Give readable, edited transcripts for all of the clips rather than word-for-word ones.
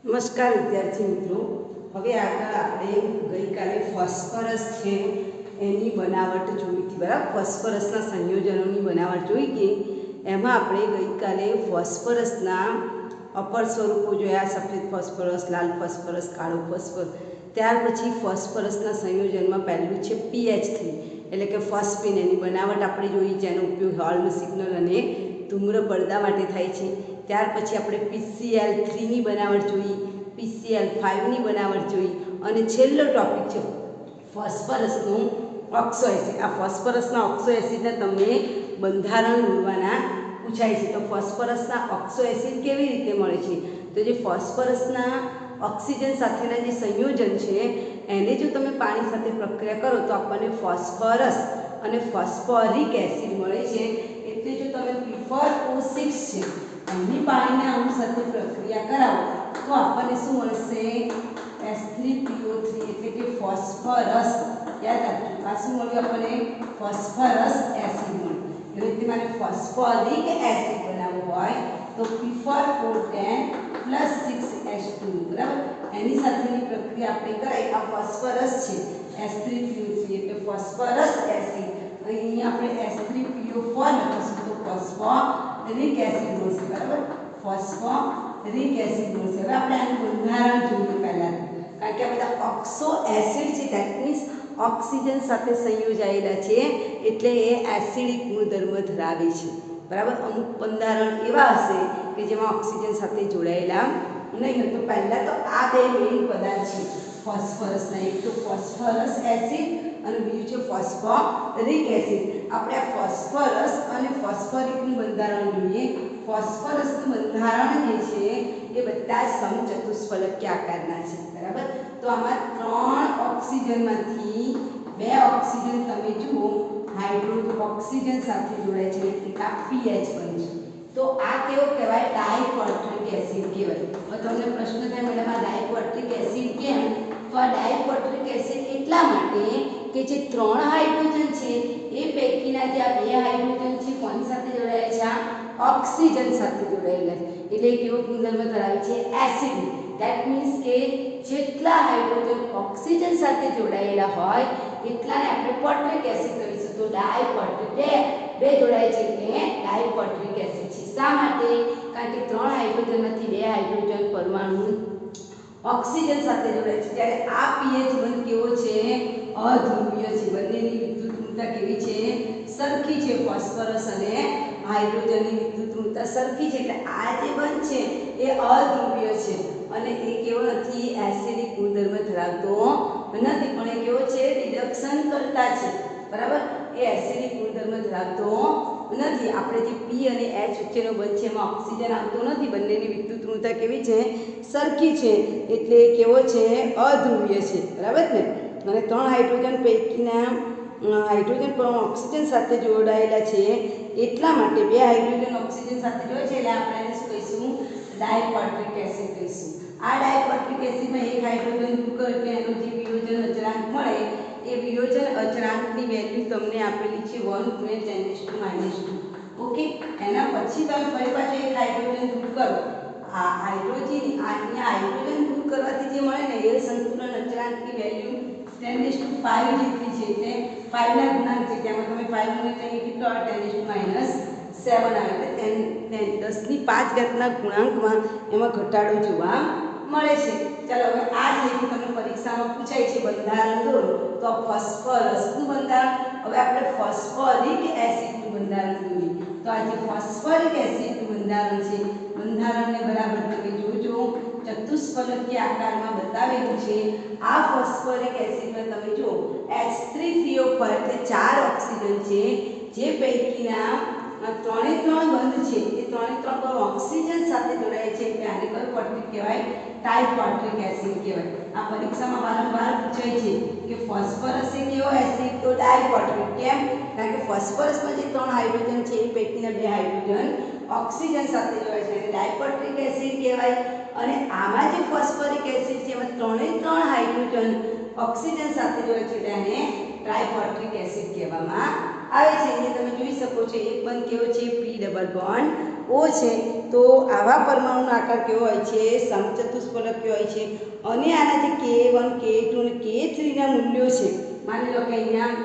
નમસ્કાર વિદ્યાર્થી મિત્રો, હવે આગળ આપણે ગઈકાલે ફોસ્ફરસ છે એની બનાવટ જોઈ હતી. બરાબર, ફોસ્ફરસના સંયોજનોની બનાવટ જોઈ હતી. એમાં આપણે ગઈકાલે ફોસ્ફરસના અપર સ્વરૂપો જોયા: સફેદ ફોસ્ફરસ, લાલ ફોસ્ફરસ, કાળો ફોસ્ફરસ. ત્યાર પછી ફોસ્ફરસના સંયોજનમાં પહેલું છે PH3 એટલે કે ફોસ્ફીન. એની બનાવટ આપણે જોઈ, જેનો ઉપયોગ હોર્ન સિગ્નલ અને ધૂમ્ર પડદા માટે થાય છે. ત્યાર પછી આપણે PCl3ની બનાવટ જોઈ, PCl5ની બનાવટ જોઈ અને છેલ્લો ટોપિક છે ફોસ્ફરસનું ઓક્સો એસિડ. આ ફોસ્ફરસના ઓક્સો એસિડને તમને બંધારણ દોરવાના પૂછાય છે. તો ફોસ્ફરસના ઓક્સો એસિડ કેવી રીતે મળે છે? તો જે ફોસ્ફરસના ઓક્સિજન સાથેના જે સંયોજન છે એને જો તમે પાણી સાથે પ્રક્રિયા કરો તો આપણને ફોસ્ફરસ અને ફોસ્ફોરિક એસિડ મળે છે. એટલે જો તમે P4O6 છે એની પાણીના અણુ સાથે પ્રક્રિયા કરાવો તો આપણને શું મળશે? S3PO3 એટલે કે ફોસ્ફરસ. યાદ રાખજો, આ શું મળ્યું આપણને? ફોસ્ફરસ એસિડ મળ્યું. એવી રીતે મારે ફોસ્ફોરિક એસિડ બનાવવું હોય તો P4O10 6H2. બરાબર, એની સાથેની પ્રક્રિયા આપણે કરાય. આ ફોસ્ફરસ છે, S3PO3 એટલે ફોસ્ફરસ એસિડ. અહીંયા આપણે S3PO4 લખીશું તો ફોસ્ફોરિક એસિડ મળશે. બરાબર, ફોસ્ફોરિક એસિડ મળશે. હવે આપણે આનું બંધારણ જોઈએ પહેલાં, કારણ કે આ બધા ઓક્સો એસિડ છે, ધેટ મીન્સ ઓક્સિજન સાથે સંયોજાયેલા છે એટલે એ એસિડિક ગુણધર્મ ધરાવે છે. બરાબર, અમુક બંધારણ એવા હશે કે જેમાં ઓક્સિજન સાથે જોડાયેલા નહીં હોય. તો પહેલાં તો આ બે મેઇન પદાર્થ છે ફોસ્ફરસના, એક તો ફોસ્ફરસ એસિડ અને બીજું છે ફોસ્ફોરિક એસિડ. આપણે આ ફોસ્ફરસ અને ફોસ્ફોરિકનું બંધારણ જોઈએ. ફોસ્ફરસનું બંધારણ જે છે એ બધા સમચતુષ્ફલકીય આકારના છે. બરાબર, તો આમાં 3 ઓક્સિજનમાંથી 2 ઓક્સિજન તમે જુઓ હાઇડ્રોજન ઓક્સિજન સાથે જોડાય છે એટલે આ PH બનશે. તો આ કેવો કહેવાય? ડાયક્વાર્ટિક એસિડ કહેવાય. હવે તમને પ્રશ્ન થાય, મેડમ આ ડાયક્વાર્ટિક એસિડ કેમ? તો આ ડાયક્વાર્ટિક એસિડ એટલા માટે કે જે 3 હાઇડ્રોજન છે એ પૈકીના જે આ 2 હાઇડ્રોજન છે કોની સાથે જોડાયેલા છે? ઓક્સિજન સાથે જોડાયેલા છે. એટલે કેવો ગુણધર્મ ધરાવે છે? એસિડ. ધેટ મીન્સ કે જેટલા હાઇડ્રોજન ઓક્સિજન સાથે જોડાયેલા હોય એટલાને આપણે ક્વાર્ટિક એસિડ કહીશું. તો ડાયક્વાર્ટિક બે જોડાય છે એટલે ડાયક્વાર્ટિક એસિડ છે. શા માટે? કારણ કે 3 હાઇડ્રોજનમાંથી 2 હાઇડ્રોજન પરમાણુ ઓક્સિજન સાથે જોડાય છે. ત્યારે આ pH બંધ કેવો છે? અધ્રુવીય છે. બંનેની વિદ્યુતઋણતા કેવી છે? સરખી છે. ફોસ્ફરસ અને હાઇડ્રોજનની વિદ્યુતઋણતા સરખી છે એટલે આ જે બંધ છે એ અધ્રુવીય છે અને એ કેવો નથી? એસિડિક ગુણધર્મ ધરાવતો નથી, પણ એ કેવો છે? રિડક્શન કરતા છે. બરાબર, એ એસિડિક ગુણધર્મ ધરાવતો નથી. આપણે જે P અને H વચ્ચેનો બંધ છે એમાં ઓક્સિજન આવતો નથી. બંનેની વિદ્યુતઋણતા કેવી છે? સરખી છે એટલે કેવો છે? અધ્રુવીય છે. બરાબર ને? અને 3 હાઇડ્રોજન પૈકીના હાઇડ્રોજન પણ ઓક્સિજન સાથે જોડાયેલા છે એટલા માટે 2 હાઇડ્રોજન ઓક્સિજન સાથે જોડાય છે એટલે આપણે એને શું કહીશું? ડાયક્વાર્ટિક એસિડ કહીશું. આ ડાયક્વાર્ટિક એસિડમાં એક હાઇડ્રોજન દૂર કરો એટલે એનો જે વિયોજન અચળાંક મળે એ વિયોજન અચળાંકની વેલ્યુ તમને આપેલી છે 1/10⁻². ઓકે, એના પછી તમે ફરી પાછું એક હાઇડ્રોજન દૂર કરો. આ હાઇડ્રોજન દૂર કરવાથી જે મળે ને એ સંતુલન અચળાંકની વેલ્યુ 10⁵ જેટલી છે. એટલે 5 ના ગુણાંક છે. તેમાં તમે 5 ગુણ્યા તો કેટલો આવે? 10⁻7 આવે. એટલે 10⁵ ના ગુણાંકમાં એમાં ઘટાડો જોવા મળે છે. ચાલો હવે આ જે તમને પરીક્ષામાં પૂછાય છે બંધારણ દોરો, તો ફોસ્ફરસનું બંધારણ. હવે આપણે ફોસ્ફોરિક એસિડનું બંધારણ દોરીએ. તો આ જે ફોસ્ફોરિક એસિડનું બંધારણ છે, બંધારણને બરાબર તમે જોજો. ચતુષ્ફલકીય આકારમાં બતાવેલું છે. આ ફોસ્ફોરિક એસિડમાં તમે જુઓ H3PO4 એટલે 4 ઓક્સિજન છે, જે પૈકીના 3 બંધ છે એ 3 પર ઓક્સિજન સાથે જોડાય છે એટલે આને કયો ક્વાર્ટિક કહેવાય? ડાયક્વાર્ટિક એસિડ કહેવાય. આ પરીક્ષામાં વારંવાર પૂછાય છે કે ફોસ્ફરસ એ કેવો એસિડ? તો ડાયક્વાર્ટિક. કેમ? કારણ કે ફોસ્ફરસમાં જે 3 હાઇડ્રોજન છે એ પૈકીના 2 હાઇડ્રોજન ઓક્સિજન સાથે જોડાય છે એટલે ડાયક્વાર્ટિક એસિડ કહેવાય. અને આમાં જે ફોસ્ફોરિક એસિડ છે એમાં 3 હાઇડ્રોજન ઓક્સિજન સાથે જોડાય છે એટલે આને ટ્રાઇક્વાર્ટિક એસિડ કહેવામાં આવે છે. અહીંયા તમે જોઈ શકો છો એક બંધ કેવો છે? P ડબલ બોન્ડ O છે. તો તો આવા પરમાણુનો આકાર કેવો હોય છે? સમચતુષ્ફલક હોય છે. અને આના જે K1 K2 અને K3 ના મૂલ્યો છે, માની લો કે અહીંયા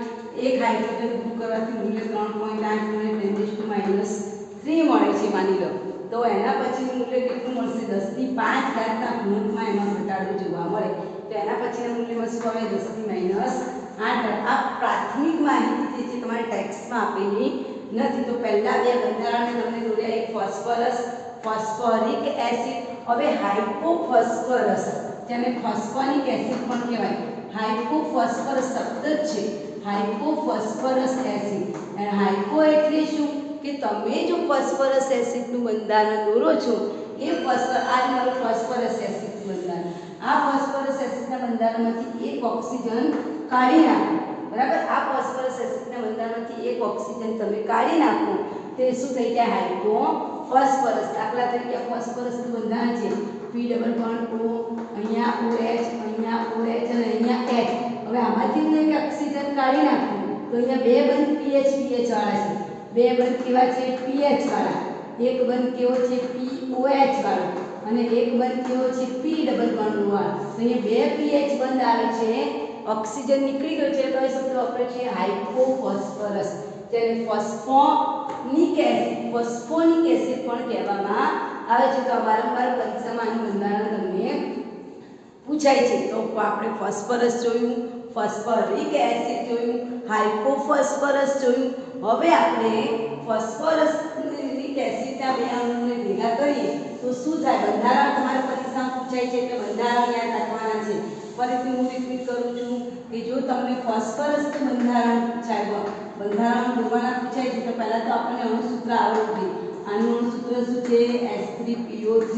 એક હાઇડ્રોજન ગ્રુપ કરવાથી મૂલ્ય 3.8 × 10 - 3 મળે છે માની લો, તો એના પછીનું મૂલ્ય કેટલું મળશે? 10⁵ ઘાતના ગુણકમાં એમાં ઘટાડો જોવા મળે. તો એના પછીના મૂલ્યમાં શું આવે? 10⁻8. આ પ્રાથમિક માહિતી જે તમારે ટેક્સ્ટમાં આપેલી નથી. તો પહેલા બે બંધારણને તમને દોર્યા, એક ફોસ્ફરસ, ફોસ્ફોરિક એસિડ. હવે હાઇપોફોસ્ફરસ, જેને ફોસ્ફોરિક એસિડ પણ કહેવાય. હાઇપોફોસ્ફરસ શબ્દ જ છે, હાઇપોફોસ્ફરસ એસિડ. અને હાઇપો એટલે શું? કે તમે જો ફોસ્ફરસ એસિડનું બંધારણ દોરો છો, એ આ મારું ફોસ્ફરસ એસિડનું બંધારણ. આ ફોસ્ફરસ એસિડના બંધારણમાંથી એક ઓક્સિજન કાઢી નાખો, બરાબર? આ ફોસ્ફરસ એસિડના બંધારણમાંથી એક ઓક્સિજન તમે કાઢી નાખો, તે શું થઈ જાય? હાઇપોફોસ્ફરસ. દાખલા તરીકે ફોસ્ફરસનું બંધારણ છે P ડબલ બોન્ડ O, અહીંયા OH, અહીંયા OH અને અહીંયા H. હવે આમાંથી હું એક ઓક્સિજન કાઢી નાખું તો અહીંયા બે બંધ pH વાળા છે. બે બંધ કેવા છે? pH વાળા. એક બંધ કેવો છે? POH વાળો. અને એક બંધ કેવો છે? P ડબલ બોન્ડ વાળો. તો અહીંયા બે pH બંધ આવે છે, ઓક્સિજન નીકળી ગયો છે, તો એ શબ્દ વાપરે છે હાઇપોફોસ્ફરસ. જેને ફોસ્ફોનિક એસિડ પણ કહેવામાં આવે છે. તો વારંવાર પરીક્ષામાં આનું બંધારણ તમને પૂછાય છે. તો આપણે ફોસ્ફરસ જોયું, ફોસ્ફોરિક એસિડ જોયું, હાઇપોફોસ્ફરસ જોયું. હવે આપણે ફોસ્ફોરિક એસિડના બે અણુઓને ભેગા કરીએ તો શું થાય? બંધારણ તમારે પરીક્ષામાં પૂછાય છે, એટલે બંધારણ યાદ રાખવાના છે. ફરીથી હું રિપીટ કરું છું કે જો તમને ફોસ્ફરસનું બંધારણ પૂછાય, બંધારણ દોરવાના પૂછાય છે, તો પહેલાં તો આપણને અણુસૂત્ર આવડવું જોઈએ. આનું અણુસૂત્ર શું છે? H3PO3.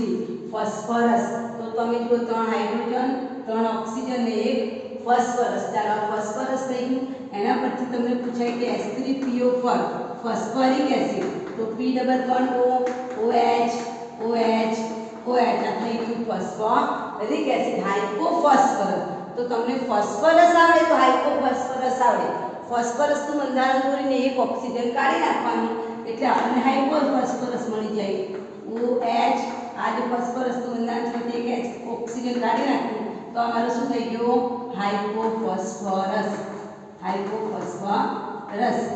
ફોસ્ફરસ તો તમે જુઓ 3 હાઇડ્રોજન, 3 ઓક્સિજન ને 1 ફોસ્ફરસ. ચાલો ફોસ્ફરસ થઈ ગયું. એના પરથી તમને પૂછાય કે H3PO4 ફોસ્ફોરિક એસિડ, તો P double bond O, OH, આ થઈ ગયું ફોસ્ફોરિક એસિડ. હાઇપોફોસ્ફરસ, તો તમને ફોસ્ફરસ આવડે તો હાઇપોફોસ્ફરસ આવડે. ફોસ્ફરસનું બંધારણ દોરીને એક ઓક્સિજન કાઢી નાખવાનું એટલે આપણને હાઇપોફોસ્ફરસ મળી જાય. OH, આ જે ફોસ્ફરસનું બંધારણ છે તે એક ઓક્સિજન કાઢી નાખ્યું તો અમારું શું થઈ ગયું? હાઇપોફોસ્ફરસ.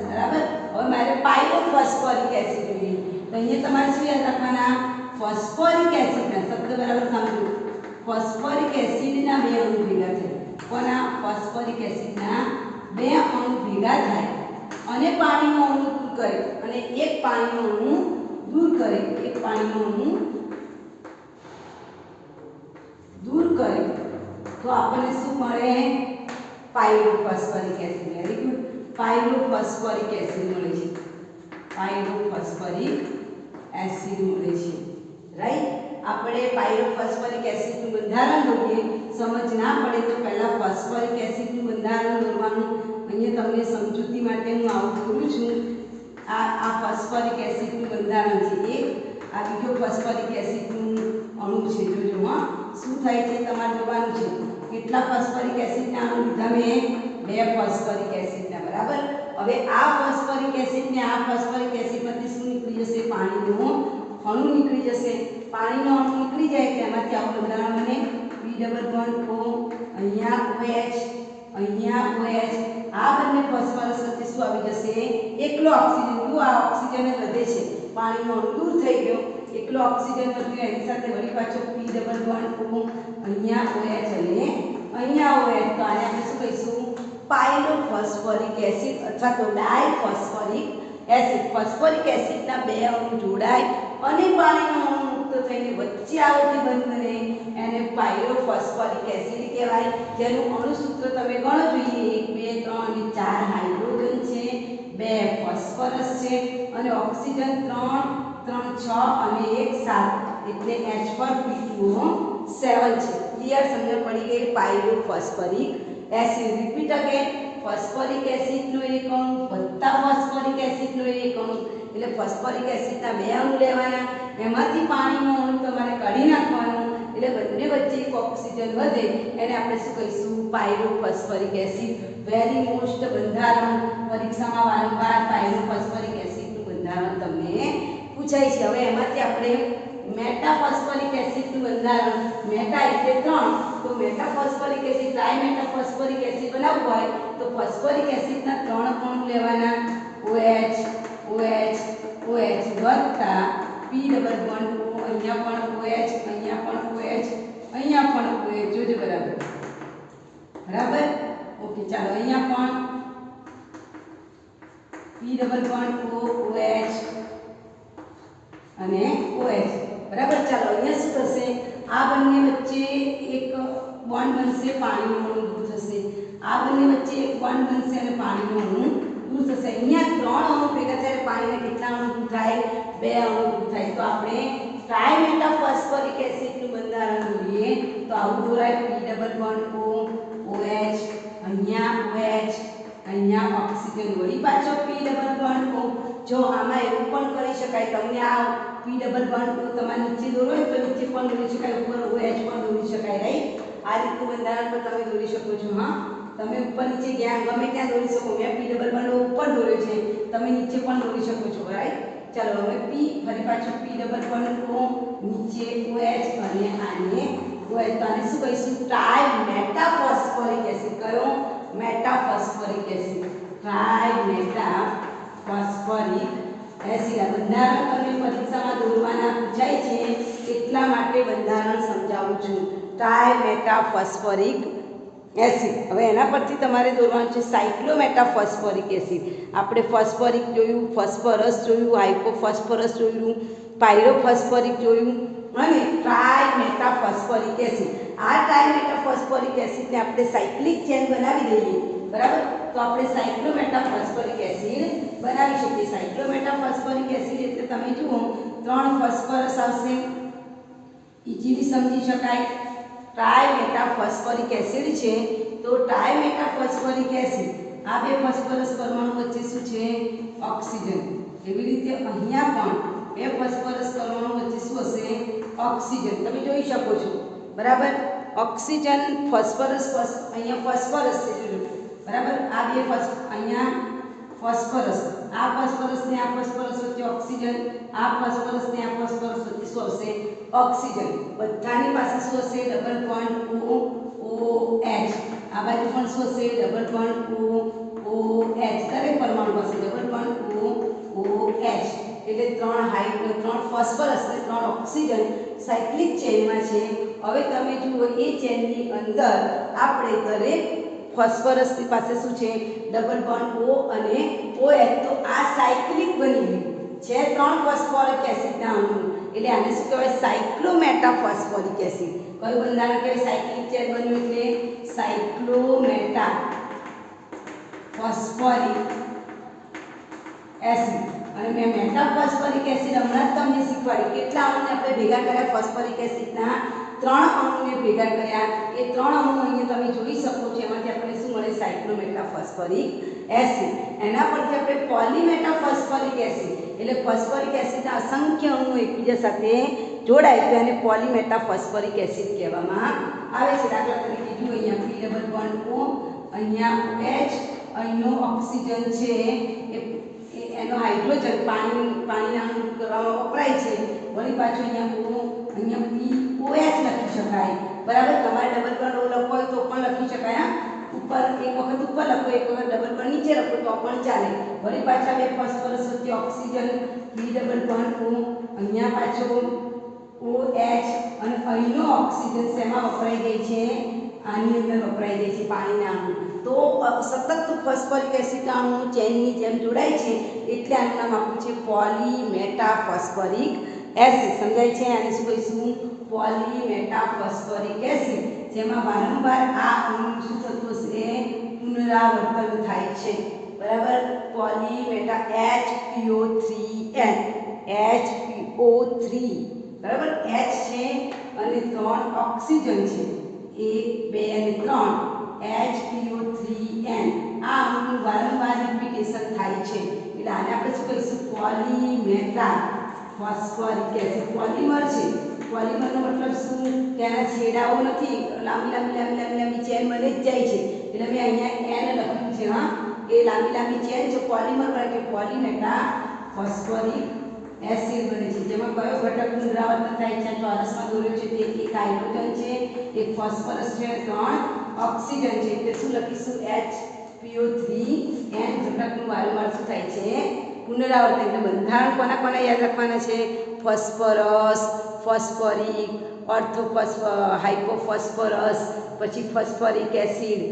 બરાબર. હવે મારે પાયરોફોસ્ફોરિક એસિડ જોઈએ. તો અહીંયા તમારે શું યાદ રાખવાના? ફોસ્ફોરિક એસિડના શબ્દ બરાબર સમજો. ફોસ્ફોરિક એસિડના બે અણુ ભેગા થાય. કોના? ફોસ્ફોરિક એસિડના બે અણુ ભેગા થાય અને પાણીનો અણુ દૂર કરે, અને એક પાણીનો અણુ દૂર કરે, તો આપણને શું મળે? Pyrophosphoric acid. Very good. Pyrophosphoric acid મળે છે. રાઈટ. આપણે પાયરોફોસ્ફોરિક એસિડનું બંધારણ દોરીએ. સમજ ના પડે તો પહેલા ફોસ્ફોરિક એસિડનું બંધારણ દોરવાનું. અહીંયા તમને સમજૂતી માટે હું આવું દોરું છું. આ ફોસ્ફોરિક એસિડનું બંધારણ છે એક, આ બીજો ફોસ્ફોરિક એસિડનું અણુ છે. જોજો હા શું થાય છે તમારે જોવાનું છે. કેટલા ફોસ્ફોરિક એસિડના અણુ લીધા મેં? 2 ફોસ્ફોરિક એસિડના. બરાબર. હવે આ ફોસ્ફોરિક એસિડ ને આ ફોસ્ફોરિક એસિડમાંથી શું નીકળી જશે? પાણીનો અણુ નીકળી જશે. પાણીનો અણુ નીકળી જાય તેમાંથી આવું બંધારણ બને. P ડબલ બોન્ડ O, અહીંયા OH, અહીંયા OH. આ બંને ફોસ્ફરસ વચ્ચે શું આવી જશે? એકલો ઓક્સિજન. જો આ ઓક્સિજન વધે છે, પાણીનો અણુ દૂર થઈ ગયો, એકલો ઓક્સિજન વધ્યો, એની સાથે વળી પાછો P ડબલ બોન્ડ O, અહીંયા OH અને અહીંયા OH. તો આને આપણે શું કહીશું? પાયરોફોસ્ફોરિક એસિડ અથવા તો ડાયફોસ્ફોરિક એસિડ. ફોસ્ફોરિક એસિડના બે અણુ જોડાય અને પાણીનો અણુ મુક્ત થઈને વચ્ચે આવતી બંધને એને પાયરોફોસ્ફોરિક એસિડ કહેવાય. જેનું અણુસૂત્ર તમે ગણો જોઈએ. 1 2 3 અને 4 હાઇડ્રોજન છે, 2 ફોસ્ફરસ છે અને ઓક્સિજન 3 3 6 અને 1 7 એટલે H4P2O7 છે. ક્લિયર? સમજ પડી ગઈ? પાયરોફોસ્ફોરિક એસિડ. Repeat again. ફોસ્ફોરિક એસિડનો એક અણુ વત્તા ફોસ્ફોરિક એસિડનો એક અણુ, એટલે ફોસ્ફોરિક એસિડના બે અણુ લેવાના, એમાંથી પાણીનો અણુ તમારે કાઢી નાખવાનો, એટલે બંને વચ્ચે એક ઓક્સિજન વધે, એને આપણે શું કહીશું? પાયરોફોસ્ફોરિક એસિડ. વેરી મોસ્ટ બંધારણ પરીક્ષામાં વારંવાર પાયરોફોસ્ફોરિક એસિડનું બંધારણ તમને પૂછાય છે. હવે એમાંથી આપણે મેટાફોસ્ફરિક એસિડનું બંધારણ મેટા એટલે 3 તો મેટાફોસ્ફરિક એસિડ ટ્રાય મેટાફોસ્ફરિક એસિડ બનાવવું હોય તો ફોસ્ફરિક એસિડના 3 અણુ લેવાના OH OH OH વત્તા P ડબલ બોન્ડ O અહીંયા પણ OH અહીંયા પણ OH અહીંયા પણ OH જોજો બરાબર બરાબર ઓકે ચાલો અહીંયા પણ P double bond O OH અને OH બરાબર ચાલો અહીંયા શું થશે આ બંને વચ્ચે એક બોન્ડ બનશે પાણીનો અણુ દૂર થશે આ બંને વચ્ચે એક બોન્ડ બનશે અને પાણીનો અણુ દૂર થશે અહીંયા 3 અણુ ભેગા થઈને પાણીના કેટલા અણુ દૂર થાય 2 અણુ દૂર થાય તો આપણે ટ્રાયમેટાફોસ્ફરિક એસિડનું બંધારણ દોરીએ તો આવું દોરાય P double bond O OH અહીંયા OH અહીંયા ઓક્સિજન વળી પાછો P ડબલ બોન્ડ O જો આમાં એવું પણ કરી શકાય તમને આ P ડબલ બોન્ડ O તમારે નીચે દોરો હોય તો નીચે પણ દોરી શકાય ઉપર OH પણ દોરી શકાય રાઈટ આ રીતનું બંધારણ પણ તમે દોરી શકો છો હા તમે ઉપર નીચે ગમે ત્યાં દોરી શકો મેં P ડબલ બોન્ડ O ઉપર દોર્યો છે તમે નીચે પણ દોરી શકો છો રાઈટ ચાલો હવે P ફરી પાછું P ડબલ બોન્ડ O નીચે OH અને આને OH તો આને શું કહીશું ટ્રાયમેટાફોસ્ફરિક એસિડ કયો મેટાફોસ્ફરિક એસિડ ટ્રાયમેટાફોસ્ફરિક એસિડ આ બંધારણ તમને પરીક્ષામાં દોરવાના પૂછાય છે એટલા માટે બંધારણ સમજાવું છું ટ્રાયમેટાફોસ્ફરિક એસિડ હવે એના પરથી તમારે દોરવાનું છે સાયક્લોમેટાફોસ્ફરિક એસિડ આપણે ફોસ્ફરિક જોયું ફોસ્ફરસ જોયું હાઇપોફોસ્ફરસ જોયું પાયરોફોસ્ફરિક જોયું અને ટ્રાયમેટાફોસ્ફરિક એસિડ આ ટ્રાયમેટાફોસ્ફરિક એસિડને આપણે સાયક્લિક ચેન બનાવી દઈએ બરાબર તો આપણે સાયક્લોમેટાફોસ્ફરિક એસિડ બનાવી શકીએ સાયક્લોમેટાફોસ્ફરિક એસિડ એટલે તમે જુઓ 3 ફોસ્ફરસ આવશે ઇઝીલી સમજી શકાય ટ્રાયમેટાફોસ્ફરિક એસિડ છે તો ટ્રાયમેટાફોસ્ફરિક એસિડ આ બે ફોસ્ફરસ પરમાણુ વચ્ચે શું છે ઓક્સિજન એવી રીતે અહીંયા પણ બે ફોસ્ફરસ પરમાણુ વચ્ચે શું હશે ઓક્સિજન તમે જોઈ શકો છો બરાબર ઓક્સિજન ફોસ્ફરસ અહીંયા ફોસ્ફરસ છે જોજો બરાબર આ બે અહીંયા ફોસ્ફરસ આ ફોસ્ફરસ ને આ ફોસ્ફરસ વચ્ચે ઓક્સિજન આ ફોસ્ફરસ ને આ ફોસ્ફરસ વચ્ચે શું હશે ઓક્સિજન બધાની પાસે શું હશે ડબલ બોન્ડ OH આ બાજુ પણ શું હશે ડબલ બોન્ડ OH દરેક પરમાણુ પાસે ડબલ બોન્ડ OH એટલે 3 ફોસ્ફરસ ને 3 ઓક્સિજન સાયક્લિક ચેનમાં છે હવે તમે જુઓ એ ચેનની અંદર આપણે દરેક ફોસ્ફરસની પાસે શું છે ડબલ બોન્ડ O અને OH તો આ સાયક્લિક બની ગયું છે 3 ફોસ્ફોરિક એસિડના અણુ એટલે આને શું કહેવાય સાયક્લોમેટાફોસ્ફોરિક એસિડ કયું બંધારણ કહેવાય સાયક્લિક ચેન બન્યું એટલે સાયક્લોમેટાફોસ્ફોરિક એસિડ અને મેં મેટાફોસ્ફોરિક એસિડ હમણાં જ તમને શીખવાડી કેટલા અણુને આપણે ભેગા કર્યા ફોસ્ફોરિક એસિડના 3 અણુને ભેગા કર્યા એ 3 અણુ અહીંયા તમે જોઈ શકો છો એમાંથી આપણને શું મળે સાયક્લોમેટાફોસ્ફોરિક એસિડ એના પરથી આપણે પોલીમેટાફોસ્ફોરિક એસિડ એટલે ફોસ્ફોરિક એસિડના અસંખ્ય અણુઓ એકબીજા સાથે જોડાય તો એને પોલીમેટાફોસ્ફોરિક એસિડ કહેવામાં આવે છે દાખલા તરીકે જુઓ અહીંયા P ડબલ બોન્ડ O અહીંયા OH અહીંનો ઓક્સિજન છે એનો હાઇડ્રોજન પાણીના અણુ કરવામાં વપરાય છે વળી પાછું અહીંયા OH લખી શકાય બરાબર તમારે ડબલ બોન્ડ O લખવો હોય તો પણ લખી શકાય ઉપર એક વખત ઉપર લખો એક વખત ડબલ બોન્ડ નીચે લખો તો પણ ચાલે વળી પાછા બે ફોસ્ફરસ વચ્ચે oxygen P double bond O અહીંયા પાછો OH અને અહીંનો ઓક્સિજન શેમાં વપરાઈ જાય છે આની અંદર વપરાઈ જાય છે પાણીના અણુ તો સતત ફોસ્ફોરિક એસિડના અણુ ચેનની જેમ જોડાય છે એટલે આનું નામ આપ્યું છે પોલીમેટાફોસ્ફરિક એસિડ સમજાય છે આને શું કહીશું પોલીમેટાફોસ્ફરિક એસિડ જેમાં વારંવાર આ અણુ શું થતું હશે પુનરાવર્તન થાય છે બરાબર પોલીમેટા HPO3N બરાબર H છે અને 3 ઓક્સિજન છે 1 2 અને 3 HPO3N આ અણુનું વારંવાર રિપીટેશન થાય છે એટલે આને આપણે શું કહીશું પોલીમેટાફોસ્ફરિક એસિડ પોલિમર છે પોલિમરનો મતલબ શું કે આના છેડાઓ નથી લાંબી ચેન બની જ જાય છે એટલે મેં અહીંયા N લખ્યું છે હા એ લાંબી ચેન છે પોલિમર એટલે પોલીમેટાફોસ્ફરિક એસિડ બને છે, જેમાં કયો ઘટક પુનરાવર્તન થાય છે? ચોરસમાં દોર્યો છે તે એક હાઇડ્રોજન છે, એક ફોસ્ફરસ છે, 3 ઓક્સિજન છે. એટલે શું લખીશું? HPO3 n ઘટકનું વારંવાર શું થાય છે? પુનરાવર્તન. એટલે બંધારણ કોના કોના યાદ રાખવાના છે? ફોસ્ફરસ, ફોસ્ફોરિક, હાઇપોફોસ્ફરસ, પછી phosphoric acid,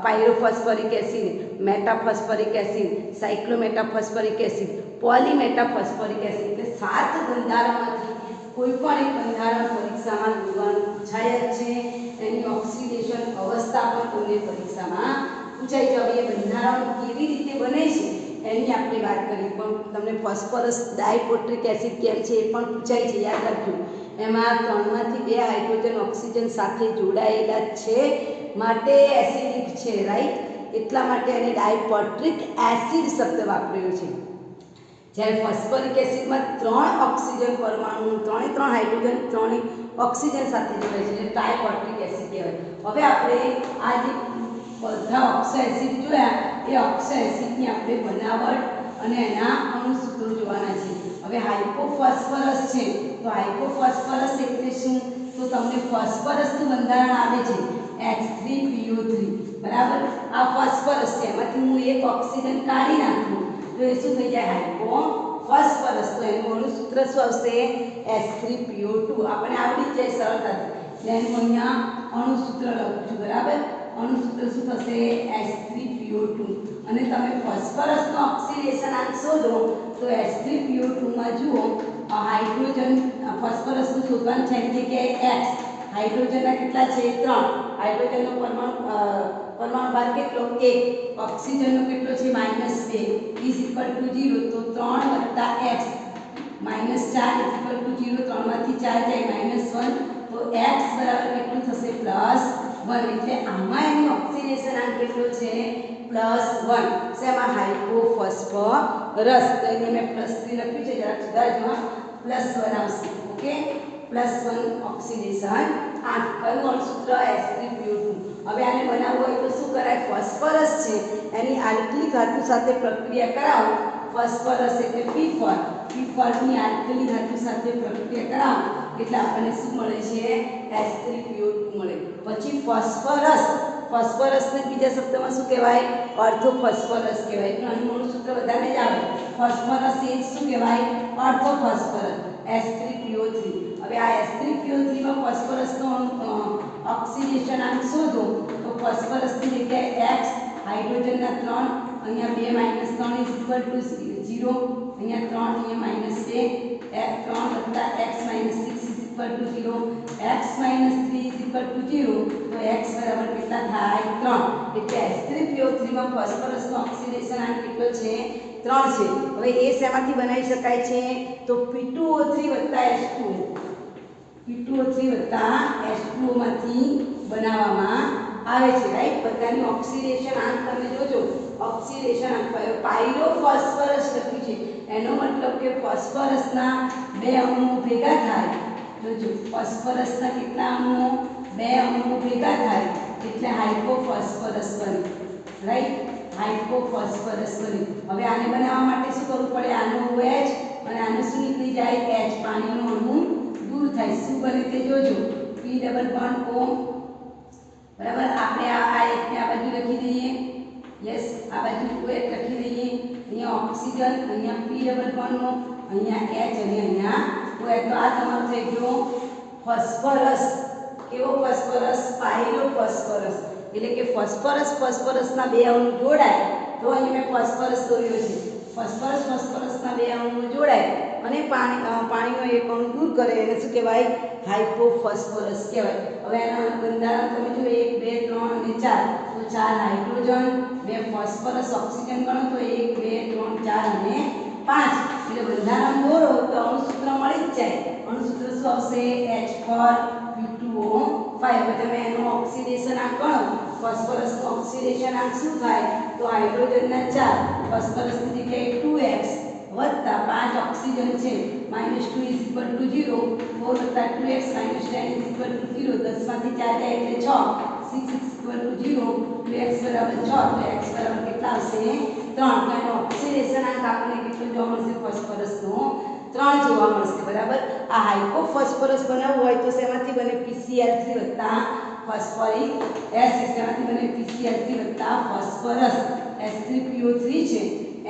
pyrophosphoric acid, metaphosphoric acid, cyclometaphosphoric acid, polymetaphosphoric acid. એટલે 7 બંધારણમાંથી કોઈ પણ એક બંધારણ પરીક્ષામાં જોવાનું પૂછાય જ છે. એની ઓક્સિડેશન અવસ્થા પણ તમને પરીક્ષામાં પૂછાય છે. હવે એ બંધારણ કેવી રીતે બને છે એની આપણે વાત કરીએ, પણ તમને ફોસ્ફરસ ડાયપોટ્રિક એસિડ કેમ છે એ પણ પૂછાય છે, યાદ રાખજો. એમાં 3માંથી 2 હાઇડ્રોજન ઓક્સિજન સાથે જોડાયેલા છે, માટે એસિડિક છે, રાઈટ. એટલા માટે એને ડાયપોટ્રિક એસિડ શબ્દ વાપર્યો છે. જ્યારે ફોસ્ફોરિક એસિડમાં 3 ઓક્સિજન પરમાણુ, 3 હાઇડ્રોજન 3 ઓક્સિજન સાથે જોડાય છે, એટલે ટ્રાયપોટ્રિક એસિડ કહેવાય. હવે આપણે આ જે બધા ઓક્સો એસિડ જોયા એ ઓક્સો એસિડની આપણે બનાવટ અને એના અણુસૂત્રો જોવાના છે. હવે હાઇપોફોસ્ફરસ છે, તો હાઇપોફોસ્ફરસ એટલે શું? તો તમને ફોસ્ફરસનું બંધારણ આવે છે H3PO3, બરાબર. આ ફોસ્ફરસ છે, એમાંથી હું એક ઓક્સિજન કાઢી નાખું તો એ શું થઈ જાય? હાઇપોફોસ્ફરસ. તો એનું અણુસૂત્ર શું આવશે? H3PO2. આપણે આવડી જ જાય સરળતાથી. એનું અહીંયા અણુસૂત્ર લખું છું, બરાબર. અણુસૂત્ર શું થશે? H3PO2. અને તમે ફોસ્ફરસનો ઓક્સિડેશનાંક શોધો તો H3PO2 માં જુઓ, હાઇડ્રોજન ફોસ્ફરસનું શોધવાનું છે એની જગ્યાએ X, હાઇડ્રોજનના કેટલા છે? 3. હાઇડ્રોજનનો પરમાણુ ભાર કેટલો? 1. ઓક્સિજનનો કેટલો છે? -2 ઇઝ ઇક્વલ ટુ 0. તો 3 + x -4 ઇઝ ઇક્વલ ટુ 0. 3 માંથી 4 જાય -1, તો x બરાબર કેટલું થશે? +1. એટલે આમાં એની ઓક્સિડેશનાંક કેટલો છે? +1. શેમાં? હાઇપોફોસ્ફરસ. તો એને મેં +3 લખ્યું છે, જરા સુધારજો. +1 આવશે. ઓકે, +1 ઓક્સિડેશન આંક. કયું અણુસૂત્ર? H3PO2. હવે આને બનાવવું હોય તો શું કરાય? ફોસ્ફરસ છે એની આલ્કલી ધાતુ સાથે પ્રક્રિયા કરાવો. ફોસ્ફરસ એટલે P4, P4ની આલ્કલી ધાતુ સાથે પ્રક્રિયા કરાવો એટલે આપણને શું મળે છે? H3PO2 મળે. પછી ફોસ્ફરસને બીજા શબ્દમાં શું કહેવાય? ઓર્થોફોસ્ફરસ કહેવાય. એટલે આનું અણુસૂત્ર બધાને જ આવે. ફોસ્ફરસ એ શું કહેવાય? ઓર્થોફોસ્ફરસ, H3PO3. હવે આ H3PO3 માં ફોસ્ફરસનો ઓક્સિડેશનાંક શોધો તો ફોસ્ફરસની જગ્યાએ X, હાઇડ્રોજનના 3, અહીંયા 2 - 3 ઇઝ ઇક્વલ ટુ 0, અહીંયા 3, અહીંયા -2, 3 + x - 6 is equal to 0, x - 3 is equal to 0. તો x બરાબર કેટલા થાય? 3. એટલે H3PO3 માં ફોસ્ફરસનો ઓક્સિડેશનાંક કેટલો છે? 3 છે. હવે એ શેમાંથી બનાવી શકાય છે? તો P2O3 + H2O, P2O3 + H2O માંથી બનાવવામાં આવે છે, રાઈટ. બધાની ઓક્સિડેશન આંક તમે જોજો. ઓક્સિડેશન આંક પાયરોફોસ્ફરસ લખ્યું છે, એનો મતલબ કે ફોસ્ફરસના 2 અણુઓ ભેગા થાય. જોજો, ફોસ્ફરસના કેટલા અણુઓ? 2 અણુઓ ભેગા થાય એટલે હાઇપોફોસ્ફરસ બને, રાઈટ. હાઇપોફોસ્ફરસ બને. હવે આને બનાવવા માટે શું કરવું પડે? આનો OH અને આનો શું નીકળી જાય? H. પાણીનો અણુ દૂર થાય. શું બને તે જોજો. P ડબલ બોન્ડ O, બરાબર. આપણે આ એકને આ બાજુ લખી દઈએ. યસ, આ બાજુ OH લખી દઈએ. અહીંયા ઓક્સિજન, અહીંયા P ડબલ બોન્ડ નો, અહીંયા H અને અહીંયા OH. તો આ તમારું થઈ ગયું ફોસ્ફરસ. કેવો ફોસ્ફરસ? પાયરોફોસ્ફરસ. એટલે કે ફોસ્ફરસના 2 અણુ જોડાય તો અહીં મેં ફોસ્ફરસ દોર્યો છે. ફોસ્ફરસના 2 અણુ જોડાય અને પાણીનો એક અણુ દૂર કરે એને શું કહેવાય? હાઇપોફોસ્ફરસ કહેવાય. હવે એના બંધારણ તમે જો 1 2 3 અને 4. તો 4 હાઇડ્રોજન, 2 ફોસ્ફરસ, ઓક્સિજન ગણો તો 1 2 3 4 અને 5. એટલે બંધારણ દોરો તો અણુસૂત્ર મળી જ જાય. અણુસૂત્ર શું આવશે? H4P2O5. હવે તમે એનું ઓક્સિડેશન આંક ગણો. ફોસ્ફરસનું ઓક્સિડેશન આંક શું થાય? તો હાઇડ્રોજનના 4, ફોસ્ફરસની જગ્યાએ 2x વત્તા 5 ઓક્સિજન છે, -2 is equal to 0, 4 + 2x - 10 is equal to 0. 10 માંથી 4 જાય એટલે 6, 6 ઇઝ ઇક્વલ ટુ 0, 2x બરાબર 6. તો x બરાબર કેટલા આવશે? 3. તો એનો ઓક્સિડેશન આંક આપણને કેટલો જોવા મળશે? ફોસ્ફરસનો 3 જોવા મળશે બરાબર। આ હાઇપોફોસ્ફરસ બનાવવું હોય તો શેમાંથી બને? PCl3 વત્તા ફોસ્ફોરિક એસિડ, શેમાંથી બને? PCl3 વત્તા ફોસ્ફરસ H3PO3 છે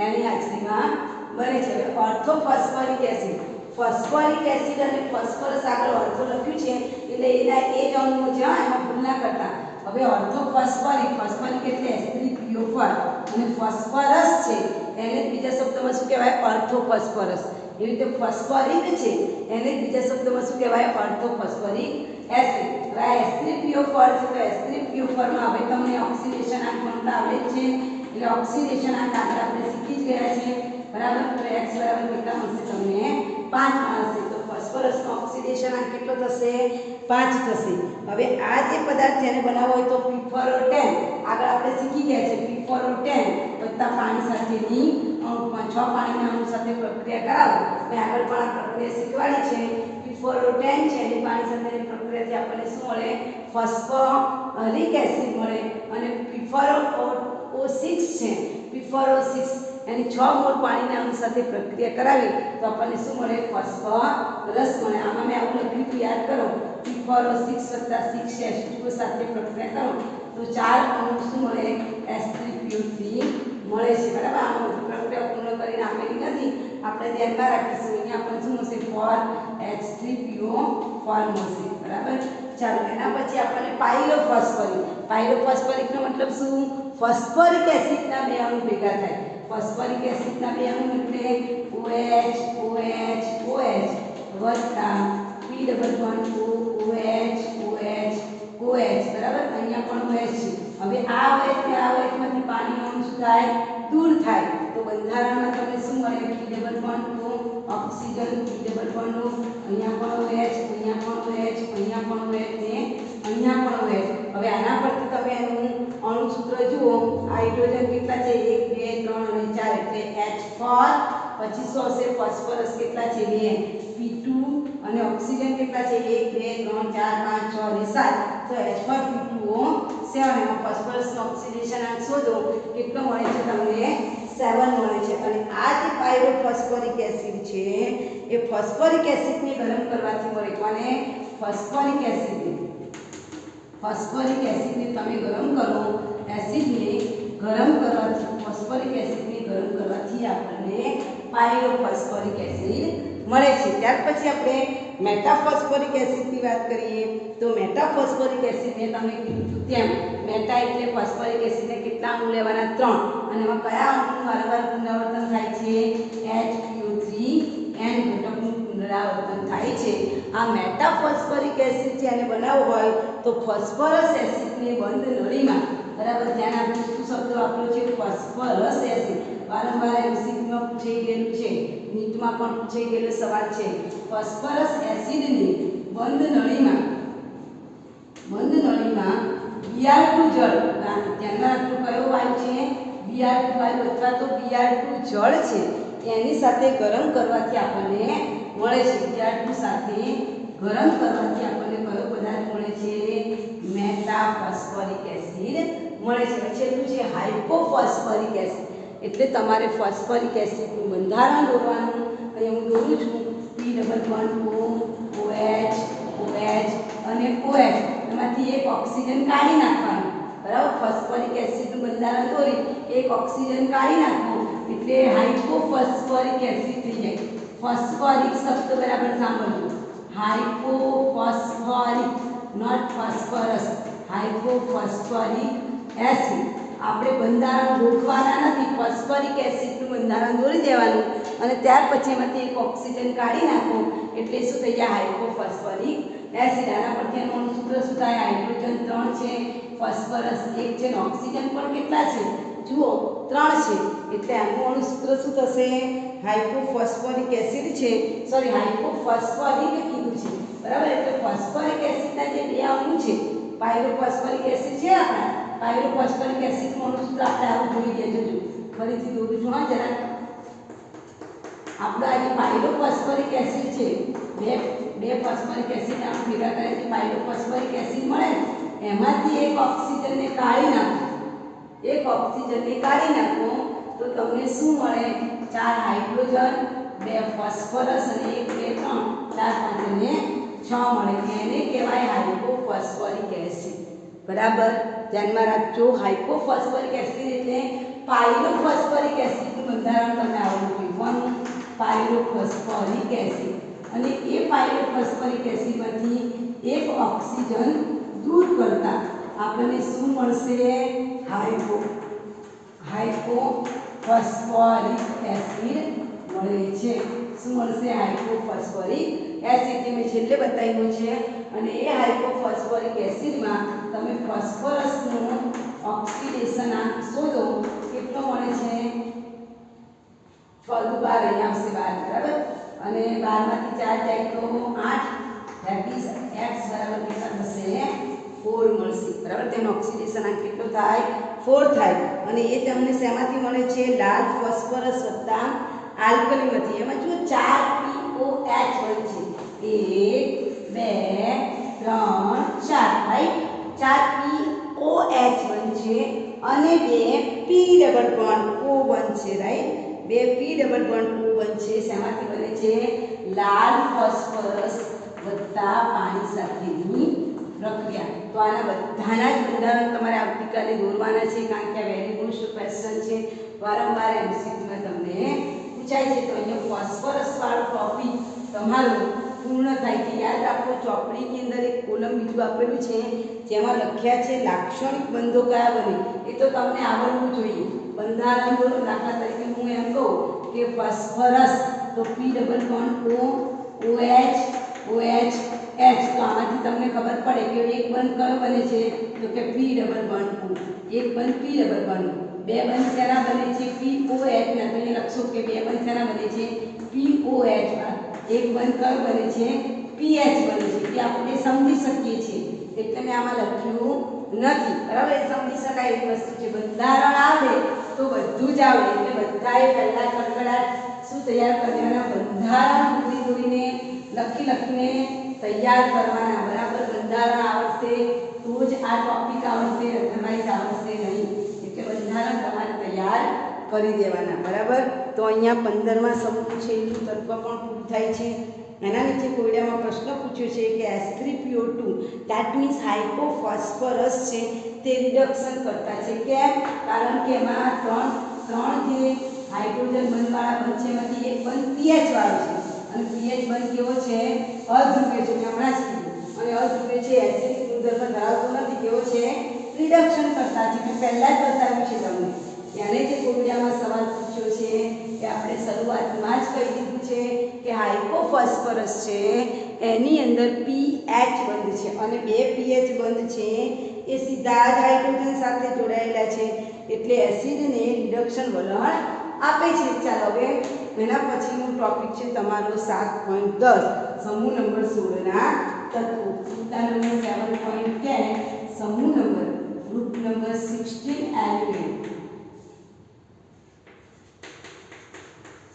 એની હાજરીમાં બને છે। હવે ઓર્થોફોસ્ફોરિક એસિડ, ફોસ્ફોરિક એસિડ અને ફોસ્ફરસ આગળ ઓર્થો લખ્યું છે એટલે એના એ જ અણુઓ છે, એમાં ભૂલ ના કરતા। હવે ઓર્થોફોસ્ફોરિક, ફોસ્ફોરિક એટલે H3PO4 અને ફોસ્ફરસ છે એને બીજા શબ્દમાં શું કહેવાય? ઓર્થોફોસ્ફરસ। એવી રીતે ફોસ્ફોરિક છે એને બીજા શબ્દમાં શું કહેવાય? ઓર્થોફોસ્ફોરિક એસિડ। હવે H3PO4 છે તો H3PO4 માં હવે તમને ઓક્સિડેશન આંક પણ આવડે જ છે એટલે ઓક્સિડેશન આંક આગળ આપણે શીખી જ ગયા છે બરાબર। તો x બરાબર કેટલા મળશે તમને? 5 મળશે। તો ફોસ્ફરસનો ઓક્સિડેશન આંક કેટલો થશે? 5 થશે। હવે આ જે પદાર્થ જેને બનાવવો હોય તો P4O10 આગળ આપણે શીખી ગયા છે P4O10 વત્તા પાણી સાથેની 6 પાણીના અણુ સાથે પ્રક્રિયા કરાવો। મેં આગળ પણ આ પ્રક્રિયા શીખવાડી છે। P4O10 છે એની પાણી સાથેની પ્રક્રિયાથી આપણને શું મળે? ફોસ્ફોરિક એસિડ મળે અને P4O6 છે P4O6 એની 6 મોલ પાણીના અણુ સાથે પ્રક્રિયા કરાવી તો આપણને શું મળે? ફોસ્ફરસ મળે। આમાં મેં આવું લખ્યું હતું યાદ કરો P4O6 વત્તા 6H2O સાથે પ્રક્રિયા કરો તો 4 અણુ શું મળે? H3PO3 મળે છે બરાબર। આમાં બધી પ્રક્રિયા પૂર્ણ કરીને આપેલી નથી, આપણે ધ્યાનમાં રાખીશું। અહીંયા આપણને શું મળશે? 4H3PO4 મળશે બરાબર। ચાલો એના પછી આપણને પાયરોફોસ્ફોરિક, પાયરોફોસ્ફોરિકનો મતલબ શું? ફોસ્ફોરિક એસિડના બે અણુ ભેગા થાય। ફોસ્ફોરિક એસિડના બે અણુ એટલે OH વત્તા P1 OH બરાબર। અહીંયા પણ OH છે। હવે આ OH ને આ OH માંથી પાણીનો અણુ શું થાય? દૂર થાય તો બંધારણમાં તમને શું મળે? P1 ઓક્સિજન, P1 અહીંયા પણ OH, અહીંયા પણ OH, અહીંયા પણ OH ને અહીંયા પણ OH। હવે આના પરથી તમે એનું અણુ સૂત્ર જુઓ, હાઇડ્રોજન કેટલા છે? 1 2 3 અને 4 એટલે H4, પછી શું હશે? ફોસ્ફરસ કેટલા છે? 2 P2 અને ઓક્સિજન કેટલા છે? 1 2 3 4 5 6 અને 7 તો H4P2O7 એમાં ફોસ્ફરસનો ઓક્સિડેશન આંક શોધો કેટલો મળે છે તમને? 7 મળે છે। અને આ જે પાયરોફોસ્ફોરિક એસિડ છે એ ફોસ્ફોરિક એસિડને ગરમ કરવાથી મળે। કોને? ફોસ્ફોરિક એસિડને તમે ગરમ કરો, એસિડને ગરમ કરવાથી, ફોસ્ફોરિક એસિડને ગરમ કરવાથી આપણને પાયરોફોસ્ફોરિક એસિડ મળે છે। ત્યાર પછી આપણે મેટાફોસ્ફોરિક એસિડની વાત કરીએ તો મેટાફોસ્ફોરિક એસિડને તમને કીધું તેમ મેટા એટલે ફોસ્ફોરિક એસિડને કેટલા અણુ લેવાના? 3 અને એમાં કયા અણુનું વારંવાર પુનરાવર્તન થાય છે? HPO3N ઘટકનું પુનરાવર્તન થાય છે। આ મેટાફોસ્ફોરિક એસિડ છે એને બનાવવો હોય તો ફોસ્ફરસ એસિડને બંધ નળીમાં બરાબર ધ્યાન આપજો શું શબ્દ વાપર્યો છે? Phosphorus acid. વારંવાર MCQમાં પૂછાઈ ગયેલું છે, નીટમાં પણ પૂછાઈ ગયેલો સવાલ છે। ફોસ્ફરસ એસિડને બંધ નળીમાં Br2 જળ, ધ્યાનમાં રાખજો કયો વાયુ છે? Br2 વાયુ અથવા તો Br2 જળ છે એની સાથે ગરમ કરવાથી આપણને મળે છે। Br2 સાથે ગરમ કરવાથી આપણને કયો પદાર્થ મળે છે? મેટાફોસ્ફોરિક એસિડ મળે છે। છેલ્લું છે હાઇપોફોસ્ફોરિક એસિડ, એટલે તમારે ફોસ્ફોરિક એસિડનું બંધારણ દોરવાનું। અહીં હું દોરું છું P1 OH અને OH, એમાંથી એક ઓક્સિજન કાઢી નાખવાનું બરાબર। ફોસ્ફોરિક એસિડનું બંધારણ દોરી એક ઓક્સિજન કાઢી નાખો એટલે હાઇપોફોસ્ફોરિક એસિડ થઈ જાય। ફોસ્ફોરિક શબ્દ બરાબર સાંભળજો, હાઇપોફોસ્ફોરિક, નોટ ફોસ્ફરસ, હાઇપોફોસ્ફોરિક એસિડ। આપણે બંધારણ ગોખવાના નથી, ફોસ્ફોરિક એસિડનું બંધારણ દોરી દેવાનું અને ત્યાર પછી એમાંથી એક ઓક્સિજન કાઢી નાખો એટલે શું થઈ જાય? હાઇપોફોસ્ફોરિક એસિડ। આના પરથી એનું અણુસૂત્ર શું થાય? હાઇડ્રોજન 3 છે, ફોસ્ફરસ 1 છે અને ઓક્સિજન પણ કેટલા છે? જુઓ 3 છે એટલે આનું અણુસૂત્ર શું થશે? હાઇપોફોસ્ફોરિક એસિડ છે, સોરી હાઇપોફોસ્ફોરિક કીધું છે બરાબર। એટલે ફોસ્ફોરિક એસિડના જે બે અણુ છે, પાયરોફોસ્ફોરિક એસિડ છે આપણા, પાયરોફોસ્ફોરિક એસિડનું અણુસૂત્ર આપણે આવું જોઈ લેજો। ફરીથી દોરું છું હા જરાક। આપણો આ જે પાયરોફોસ્ફોરિક એસિડ છે, બે ફોસ્ફોરિક એસિડના અણુ ભેગા કર્યાથી પાયરોફોસ્ફોરિક એસિડ મળે, એમાંથી એક ઓક્સિજનને કાઢી નાખો તો તમને શું મળે? 4 હાઇડ્રોજન 2 ફોસ્ફરસ અને 1 2 3 4 5 અને 6 મળે છે એને કહેવાય હાઇપોફોસ્ફોરિક એસિડ બરાબર ધ્યાનમાં રાખજો હાઇપોફોસ્ફોરિક એસિડ એટલે પાયલોફોસ્ફોરિક એસિડનું બંધારણ તમને આવડવું જોઈએ પાયલોફોસ્ફોરિક એસિડ અને એ પાયલોફોસ્ફોરિક એસિડમાંથી એક ઓક્સિજન દૂર કરતા આપણને શું મળશે હાઇપોફોસ્ફોરિક એસિડ મળે છે શું મળશે હાઇપોફોસ્ફોરિક એસિડ જે મેં છેલ્લે બતાવ્યું છે અને એ હાઇપોફોસ્ફોરિક એસિડમાં તમે ફોસ્ફરસનું ઓક્સિડેશન આંક શોધો કેટલો મળે છે 6 દુ 12 અહીં આવશે 12 બરાબર અને 12 માંથી 4 જાય તો 8 that is x બરાબર કેટલા થશે 4 મળશે બરાબર તેનો ઓક્સિડેશન આંક કેટલો થાય 4 થાય અને એ તમને શેમાંથી મળે છે લાલ ફોસ્ફરસ વત્તા આલ્કલીમાંથી એમાં જો 4POH બનશે 1 2 3 4 રાઈટ 4POH બનશે અને 2 P ડબલ બોન્ડ O બનશે right 2 P double bond O બનશે શેમાંથી બને છે લાલ ફોસ્ફરસ વત્તા પાણી સાથેની પ્રક્રિયા તો આના બધાના જ બંધારણ તમારે આવતીકાલે દોરવાના છે કારણ કે આ વેરી મોસ્ટ ક્વેશ્ચન છે વારંવાર એમસીક્યુમાં તમને પૂછાય છે તો અહીંયા ફોસ્ફરસ વાળો ટોપિક તમારો પૂર્ણ થાય છે યાદ રાખો ચોપડીની અંદર એક કોલમ બીજું આપેલું છે જેમાં લખ્યા છે લાક્ષણિક બંધો કયા બને એ તો તમને આવડવું જોઈએ બંધારણ બોલો દાખલા તરીકે હું એમ કહું કે ફોસ્ફરસ તો P double bond O OH OH H તો આમાંથી તમને ખબર પડે કે એક બંધ કયો બને છે તો કે P ડબલ બોન્ડ O એક બંધ P ડબલ બોન્ડ બે બંધ શેના બને છે POH ના તો અહીંયા લખશો કે બે બંધ શેના બને છે POH એક બંધ કયો બને છે PH બને છે કે આપણે સમજી શકીએ છીએ એટલે મેં આમાં લખ્યું નથી બરાબર એ સમજી શકાય એવી વસ્તુ છે બંધારણ આવે તો બધું જ આવડે એટલે બધાએ પહેલા કડકડાટ શું તૈયાર કરવાના બંધારણ દોરીને લખીને તૈયાર કરવાના બરાબર બંધારણ આવડશે તો જ આ ટોપિક આવડશે અધરવાઇઝ આવડશે નહીં એટલે બંધારણ તમારે તૈયાર કરી દેવાના બરાબર તો અહીંયા 15મા સમૂહ છે એનું તત્વ પણ પૂરું થાય છે એના નીચે કોયડામાં પ્રશ્ન પૂછ્યો છે કે H3PO2 ધેટ મીન્સ હાઇપોફોસ્ફરસ છે તે રિડક્શન કરતા છે કેમ કારણ કે એમાં ત્રણ જે હાઇડ્રોજન બંધવાળા બંધ છે એમાંથી એક બંધ pH વાળો છે અને pH બંધ કેવો છે અધ્રુવીય છે મેં હમણાં જ કીધું અને અધ્રુવીય છે એસિડિક ગુણધર્મ ધરાવતો નથી કેવો છે રિડક્શન કરતા છે મેં પહેલા જ બતાવ્યું છે તમને એને જે કોયડામાં સવાલ પૂછ્યો છે કે આપણે શરૂઆતમાં જ કહી દીધું છે કે હાઇપોફોસ્ફરસ છે એની અંદર pH બંધ છે અને બે pH બંધ છે એ સીધા જ હાઇડ્રોજન સાથે જોડાયેલા છે એટલે એસિડને રિડક્શન વલણ આપે છે ચાલો હવે એના પછીનો ટોપિક છે તમારો 7.10 સમૂહ નંબર 16 ના તત્વો સૂત્ર નંબર 7.10 સમૂહ number group number 16 element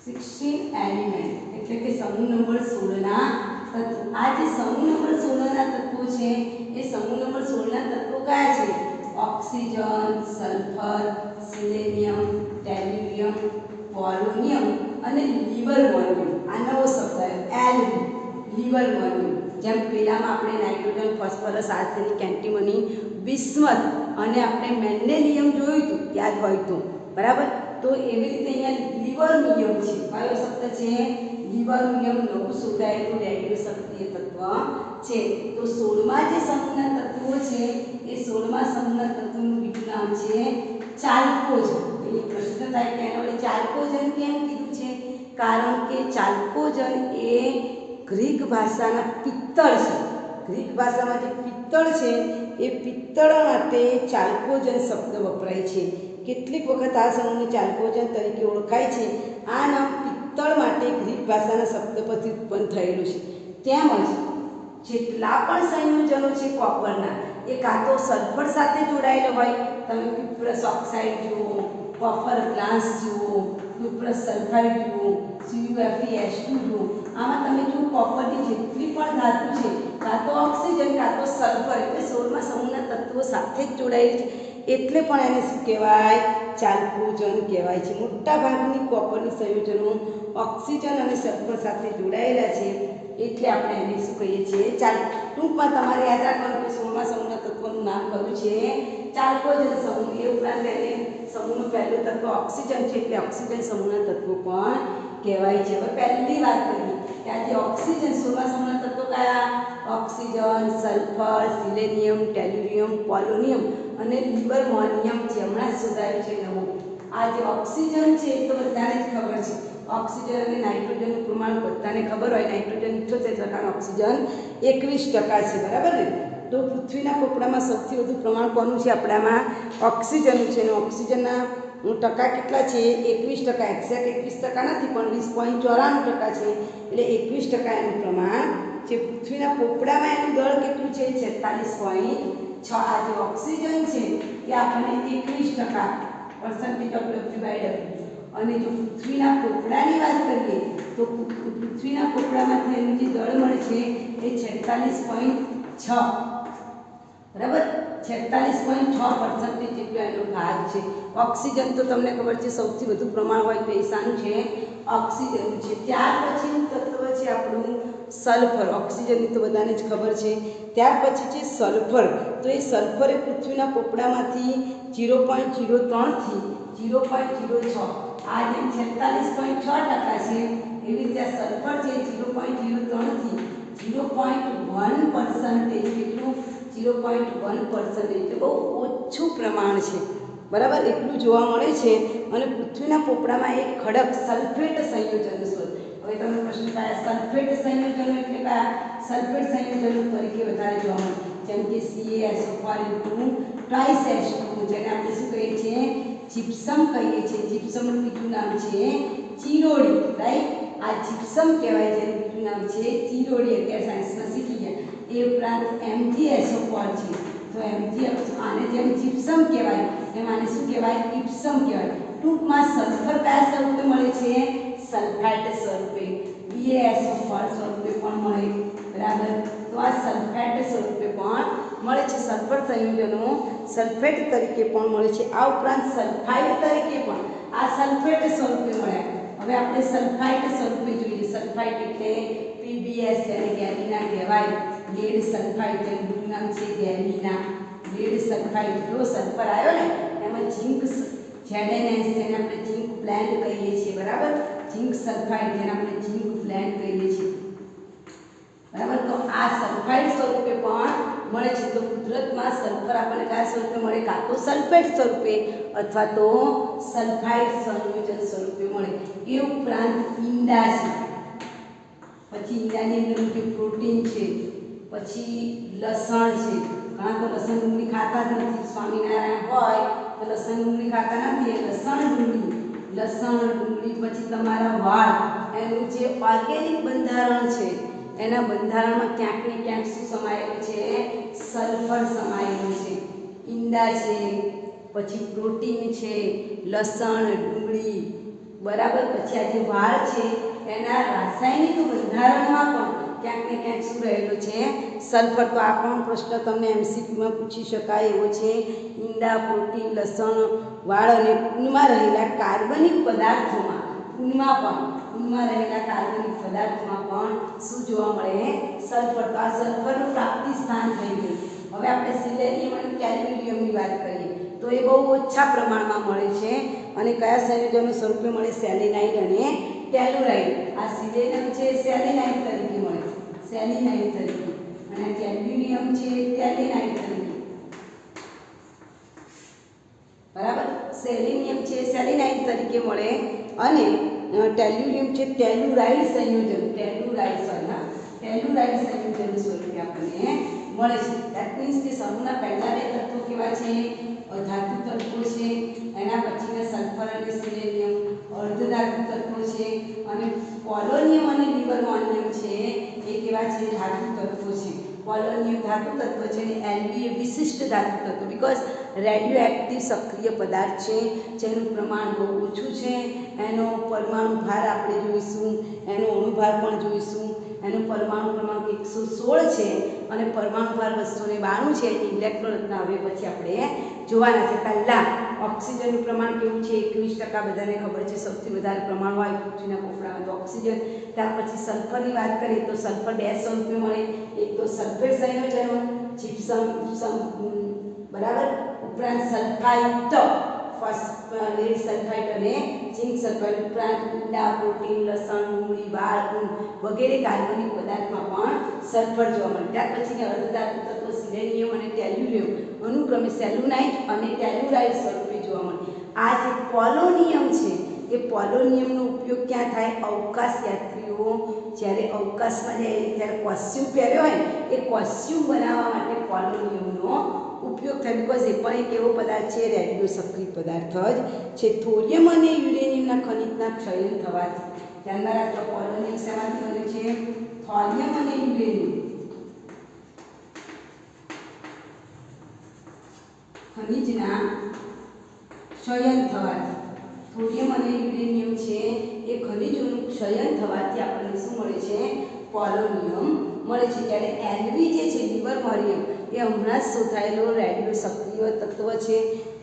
16 element એટલે કે સમૂહ નંબર 16 ના તત્વો આ જે સમૂહ નંબર 16 ના તત્વો છે એ સમૂહ નંબર 16 ના તત્વો કયા છે ઓક્સિજન સલ્ફર સિલેનિયમ ટેલ્યુરિયમ પોલોનિયમ અને લીવર મોલિક્યુલ આ નવો શબ્દ આવ્યો લીવર મોલિક્યુલ જેમ પેલામાં આપણે nitrogen phosphorus arsenic antimony bismuth અને આપણે મેન્ડેલિયમ જોયું હતું યાદ હોય તો બરાબર તો એવી રીતે અહીંયા લીવરમિયમ છે કયો શબ્દ છે લીવરમિયમ નવું શોધાયેલું રેડિયો સક્રિય તત્વ છે તો 16મા જે સમૂહના તત્વો છે એ 16મા સમૂહના તત્વોનું બીજું નામ છે ચાલ્કોજન એ પ્રશ્ન થાય કે એના વડે ચાલ્કોજન કેમ કીધું છે કારણ કે ચાલ્કોજન એ ગ્રીક ભાષાના પિત્તળ છે ગ્રીક ભાષામાં જે પિત્તળ છે એ પિત્તળ માટે ચાલ્કોજન શબ્દ વપરાય છે કેટલીક વખત આ સમૂહને ચાલ્કોજન તરીકે ઓળખાય છે આ નામ પિત્તળ માટે ગ્રીક ભાષાના શબ્દ પરથી ઉત્પન્ન થયેલું છે તેમજ જેટલા પણ સંયોજનો છે કોપરના એ કાં તો સલ્ફર સાથે જોડાયેલો હોય તમે ક્યુપ્રસ ઓક્સાઇડ જુઓ કોપર ગ્લાસ જુઓ ક્યુપ્રસ સલ્ફાઇડ જુઓ CuFeS2 જુઓ આમાં તમે જુઓ કોપરની જેટલી પણ ધાતુ છે કાં તો ઓક્સિજન કાં તો સલ્ફર એટલે 16મા સમૂહના તત્વો સાથે જ જોડાયેલી છે એટલે પણ એને શું કહેવાય ચાલ્કોજન કહેવાય છે। મોટાભાગની કોપરની સંયોજનો ઓક્સિજન અને સલ્ફર સાથે જોડાયેલા છે, એટલે આપણે એને શું કહીએ છીએ? ટૂંકમાં તમારે યાદ રાખવાનું કે 16મા સમૂહના તત્વોનું નામ કયું છે? ચાલ્કોજન સમૂહ। એ ઉપરાંત એને સમૂહનું પહેલું તત્વ ઓક્સિજન છે, એટલે ઓક્સિજન સમૂહના તત્વો પણ કહેવાય છે। હવે પહેલી વાત કરીએ કે આજે ઓક્સિજન 16મા સમૂહના તત્વો કયા? ઓક્સિજન, સલ્ફર, સિલેનિયમ, ટેલ્યુરિયમ, પોલોનિયમ અને લિબરમોનિયમ છે। હમણાં જ શોધાયું છે નવું। આ જે ઓક્સિજન છે એ તો બધાને જ ખબર છે। ઓક્સિજન અને નાઇટ્રોજનનું પ્રમાણ બધાને ખબર હોય। નાઇટ્રોજન 78%, ઓક્સિજન 21% છે, બરાબર ને? તો પૃથ્વીના પોપડામાં સૌથી વધુ પ્રમાણ કોનું છે? આપણામાં ઓક્સિજનનું છે। અને ઓક્સિજનના ટકા કેટલા છે? 21%। એક્ઝેક્ટ 21% નથી, પણ 20.94% છે, એટલે 21% એનું પ્રમાણ છે। પૃથ્વીના પોપડામાં એનું દળ કેટલું છે? 46.6। આ જે ઓક્સિજન છે એ આપણને 21% પર્સન્ટેજ ઓફ W/W। અને જો પૃથ્વીના પોપડાની વાત કરીએ તો પૃથ્વીના પોપડામાંથી એનું જે દળ મળે છે એ 46.6, બરાબર? 46.6% જેટલો એનો ભાગ છે। ઓક્સિજન તો તમને ખબર છે સૌથી વધુ પ્રમાણ હોય તો એ શાનું છે? ઓક્સિજનનું છે। ત્યાર પછીનું તત્વ છે આપણું સલ્ફર। ઓક્સિજનની તો બધાને જ ખબર છે। ત્યાર પછી છે સલ્ફર। તો એ સલ્ફર એ પૃથ્વીના પોપડામાંથી 0.03 થી 0.06, આ જેમ 46.6% છે એવી રીતે સલ્ફર છે 0.03 થી 0.1%। કેટલું? 0.1%, એટલે બહુ ઓછું પ્રમાણ છે, બરાબર? એટલું જોવા મળે છે। અને પૃથ્વીના પોપડામાં એક ખડક સલ્ફેટ સંયોજન સ્વરૂપ। હવે તમને પ્રશ્ન થાય સલ્ફેટ સંયોજનો એટલે કયા? સલ્ફેટ સંયોજનો તરીકે વધારે જોવા મળે, જેમ કે CaSO4 ટ્રાઇસેસ્ટોન, જેને આપણે શું કહીએ છીએ? જીપ્સમ કહીએ છીએ। જીપ્સમનું બીજું નામ છે ચિરોડી, રાઈટ? આ જીપ્સમ કહેવાય, જેનું બીજું નામ છે ચિરોડી। અત્યારે સાયન્સમાં શીખી ગયા। એ ઉપરાંત MgSO4 છે। તો આને જેમ જીપ્સમ કહેવાય એમ આને શું કહેવાય? ઇપ્સમ કહેવાય। ટૂંકમાં સલ્ફર કયા સ્વરૂપે મળે છે? સલ્ફેટ સ્વરૂપે। BaSO4 સ્વરૂપે પણ મળે, બરાબર? તો આ સલ્ફેટ સ્વરૂપે પણ મળે છે। સલ્ફર સંયોજનો સલ્ફેટ તરીકે પણ મળે છે। આ ઉપરાંત સલ્ફાઇડ તરીકે પણ આ સલ્ફેટ સ્વરૂપે મળ્યા। હવે આપણે સલ્ફાઇડ સ્વરૂપે જોઈએ। સલ્ફાઇડ એટલે PbS, જેને ગેલિના કહેવાય। લેડ સલ્ફાઇડ, જેનું બીજું નામ છે ગેલિના। લેડ સલ્ફાઇડ, જો સલ્ફર આવ્યો ને એમાં ઝિંક ZnS, જેને આપણે ઝિંક બ્લેન્ડ કહીએ છીએ, બરાબર? ઝિંક સલ્ફાઇડ, જેને આપણે ઝિંક બ્લેન્ડ કહીએ છીએ, બરાબર? તો આ સલ્ફાઇડ સ્વરૂપે પણ મળે છે। તો કુદરતમાં સલ્ફર આપણને કયા સ્વરૂપે મળે? કાં તો સલ્ફેટ સ્વરૂપે અથવા તો સલ્ફાઇડ સંયોજન સ્વરૂપે મળે। એ ઉપરાંત ઈંડા છે, પછી ઈંડાની અંદર જે પ્રોટીન છે, પછી લસણ છે। ઘણા તો લસણ ડુંગળી ખાતા જ નથી। સ્વામિનારાયણ હોય તો લસણ ડુંગળી ખાતા નથી, એ લસણ ડુંગળી, પછી તમારા વાળ, એનું જે ઓર્ગેનિક બંધારણ છે એના બંધારણમાં ક્યાંક ને ક્યાંક શું સમાયેલું છે? સલ્ફર સમાયેલું છે। ઈંડા છે, પછી પ્રોટીન છે, લસણ, ડુંગળી, બરાબર? પછી આ જે વાળ છે એના રાસાયણિક બંધારણમાં પણ ક્યાંક ને ક્યાંક શું રહેલું છે? સલ્ફર। તો આ પણ પ્રશ્ન તમને MCQમાં પૂછી શકાય એવો છે। ઈંડા, પ્રોટીન, લસણ, વાળ અને ઊનમાં રહેલા કાર્બનિક પદાર્થોમાં, ઊનમાં રહેલા કાર્બનિક પદાર્થોમાં પણ શું જોવા મળે? સલ્ફર। તો આ સલ્ફરનું પ્રાપ્તિ સ્થાન થઈ ગયું। હવે આપણે સિલેનિયમ અને ટેલ્યુરિયમની વાત કરીએ તો એ બહુ ઓછા પ્રમાણમાં મળે છે। અને કયા સંયોજનો સ્વરૂપે મળે? સેલિનાઇડ અને ટેલુરાઇડ। આ સિલેનિયમ છે સેલિનાઇડ તરીકે મળે, સેલિનાઇડ તરીકે, અને ટેલ્યુરિયમ છે ટેલિનાઇડ તરીકે, બરાબર? સેલિનિયમ છે સેલિનાઇડ તરીકે મળે અને ટેલ્યુરિયમ છે ટેલુરાઇડ સંયોજન, ટેલુરાઇડ સંયોજન સ્વરૂપે આપણને મળે છે। ધેટ મીન્સ કે સમૂહના પહેલા બે તત્વો કેવા છે? ધાતુ તત્વો છે। એના પછીના સલ્ફર અને સિલેનિયમ અર્ધધાતુ તત્વો છે। અને પોલોનિયમ અને લિબરમોનિયમ છે એ કેવા છે? ધાતુ તત્વો છે। પોલોનિયમ ધાતુ તત્વ છે અને Lb એ વિશિષ્ટ ધાતુ તત્વ, બીકોઝ રેડિયો એક્ટિવ સક્રિય પદાર્થ છે, જેનું પ્રમાણ બહુ ઓછું છે। એનો પરમાણુ ભાર આપણે જોઈશું, એનો અણુભાર પણ જોઈશું। એનો પરમાણુ ક્રમાંક 116 છે અને પરમાણુ ભાર 292 છે એની ઇલેક્ટ્રોન રચના હવે પછી આપણે જોવાના છે। પહેલાં ઓક્સિજનનું પ્રમાણ કેવું છે 21%, બધાને ખબર છે સૌથી વધારે પ્રમાણ હોય પૃથ્વીના પોપડામાં તો ઓક્સિજન। ત્યાર પછી સલ્ફરની વાત કરીએ તો સલ્ફર 2 સ્વરૂપે મળે, એક તો સલ્ફેટ સંયોજનો જીપ્સમ બરાબર, ઉપરાંત સલ્ફાઇડ લેડ સલ્ફાઇડ અને ઝિંક સલ્ફાઇડ, ઉપરાંત ઈંડા, પ્રોટીન, લસણ, ડુંગળી, વાળ વગેરે કાર્બનિક પદાર્થમાં પણ સલ્ફર જોવા મળે। ત્યાર પછી અર્ધધાતુ તત્વો સિલેનિયમ અને ટેલ્યુરિયમ અનુક્રમે સેલ્યુલાઇટ અને ટેલ્યુરાઇડ સ્વરૂપે જોવા મળે। આ જે પોલોનિયમ છે એ પોલોનિયમનો ઉપયોગ ક્યાં થાય? અવકાશ યાત્રીઓ જ્યારે અવકાશમાં જાય ત્યારે કોસ્ચ્યુમ પહેર્યો હોય એ કોસ્ચ્યુમ બનાવવા માટે પોલોનિયમનો ઉપયોગ થાય, બિકોઝ એ પણ એક એવો પદાર્થ છે રેડિયો સક્રિય પદાર્થ જ છે। થોરિયમ અને યુરેનિયમના ખનિજના ક્ષયન થવાથી, ધ્યાનમાં રાખજો પોલોનિયમ શેમાંથી બને છે? થોરિયમ અને યુરેનિયમ ખનિજના ક્ષયન થવાથી, થોરિયમ અને યુરેનિયમ છે એ ખનિજોનું ક્ષયન થવાથી આપણને શું મળે છે? પોલોનિયમ મળે છે। ત્યારે એલવી જે છે લિબરમોરિયમ એ હમણાં જ શોધાયેલો રેડિયો સક્રિય તત્વ છે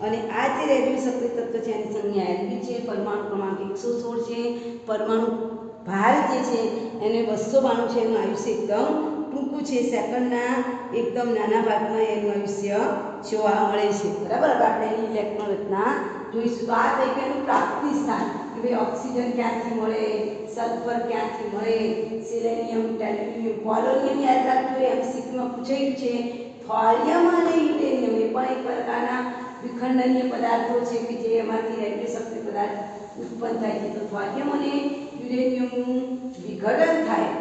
અને આ જે રેડિયો સક્રિય તત્વ છે એની સંજ્ઞા એલવી છે, પરમાણુ ક્રમાંક 116 છે, પરમાણુ ભાર જે છે એને 292 છે, એનું આયુષ્ય એકદમ ટૂંકું છે, સેકન્ડના એકદમ નાના ભાગમાં એનું આયુષ્ય જોવા મળે છે, બરાબર। હવે આપણે એની ઇલેક્ટ્રોન રચના જોઈશું। તો આ થઈ ગયું એનું પ્રાપ્તિ સ્થાન કે ભાઈ ઓક્સિજન ક્યાંથી મળે, સલ્ફર ક્યાંથી મળે, સિલેનિયમ, ટેલ્યુરિયમ, પોલોનિયમ યાદ રાખજો એમસીક્યુમાં પૂછાયું છે। થોરિયમ અને યુરેનિયમ એ પણ એક પ્રકારના વિખંડનીય પદાર્થો છે કે જે એમાંથી રેડિયો સક્રિય પદાર્થ ઉત્પન્ન થાય છે। તો થોરિયમ અને યુરેનિયમનું વિઘટન થાય,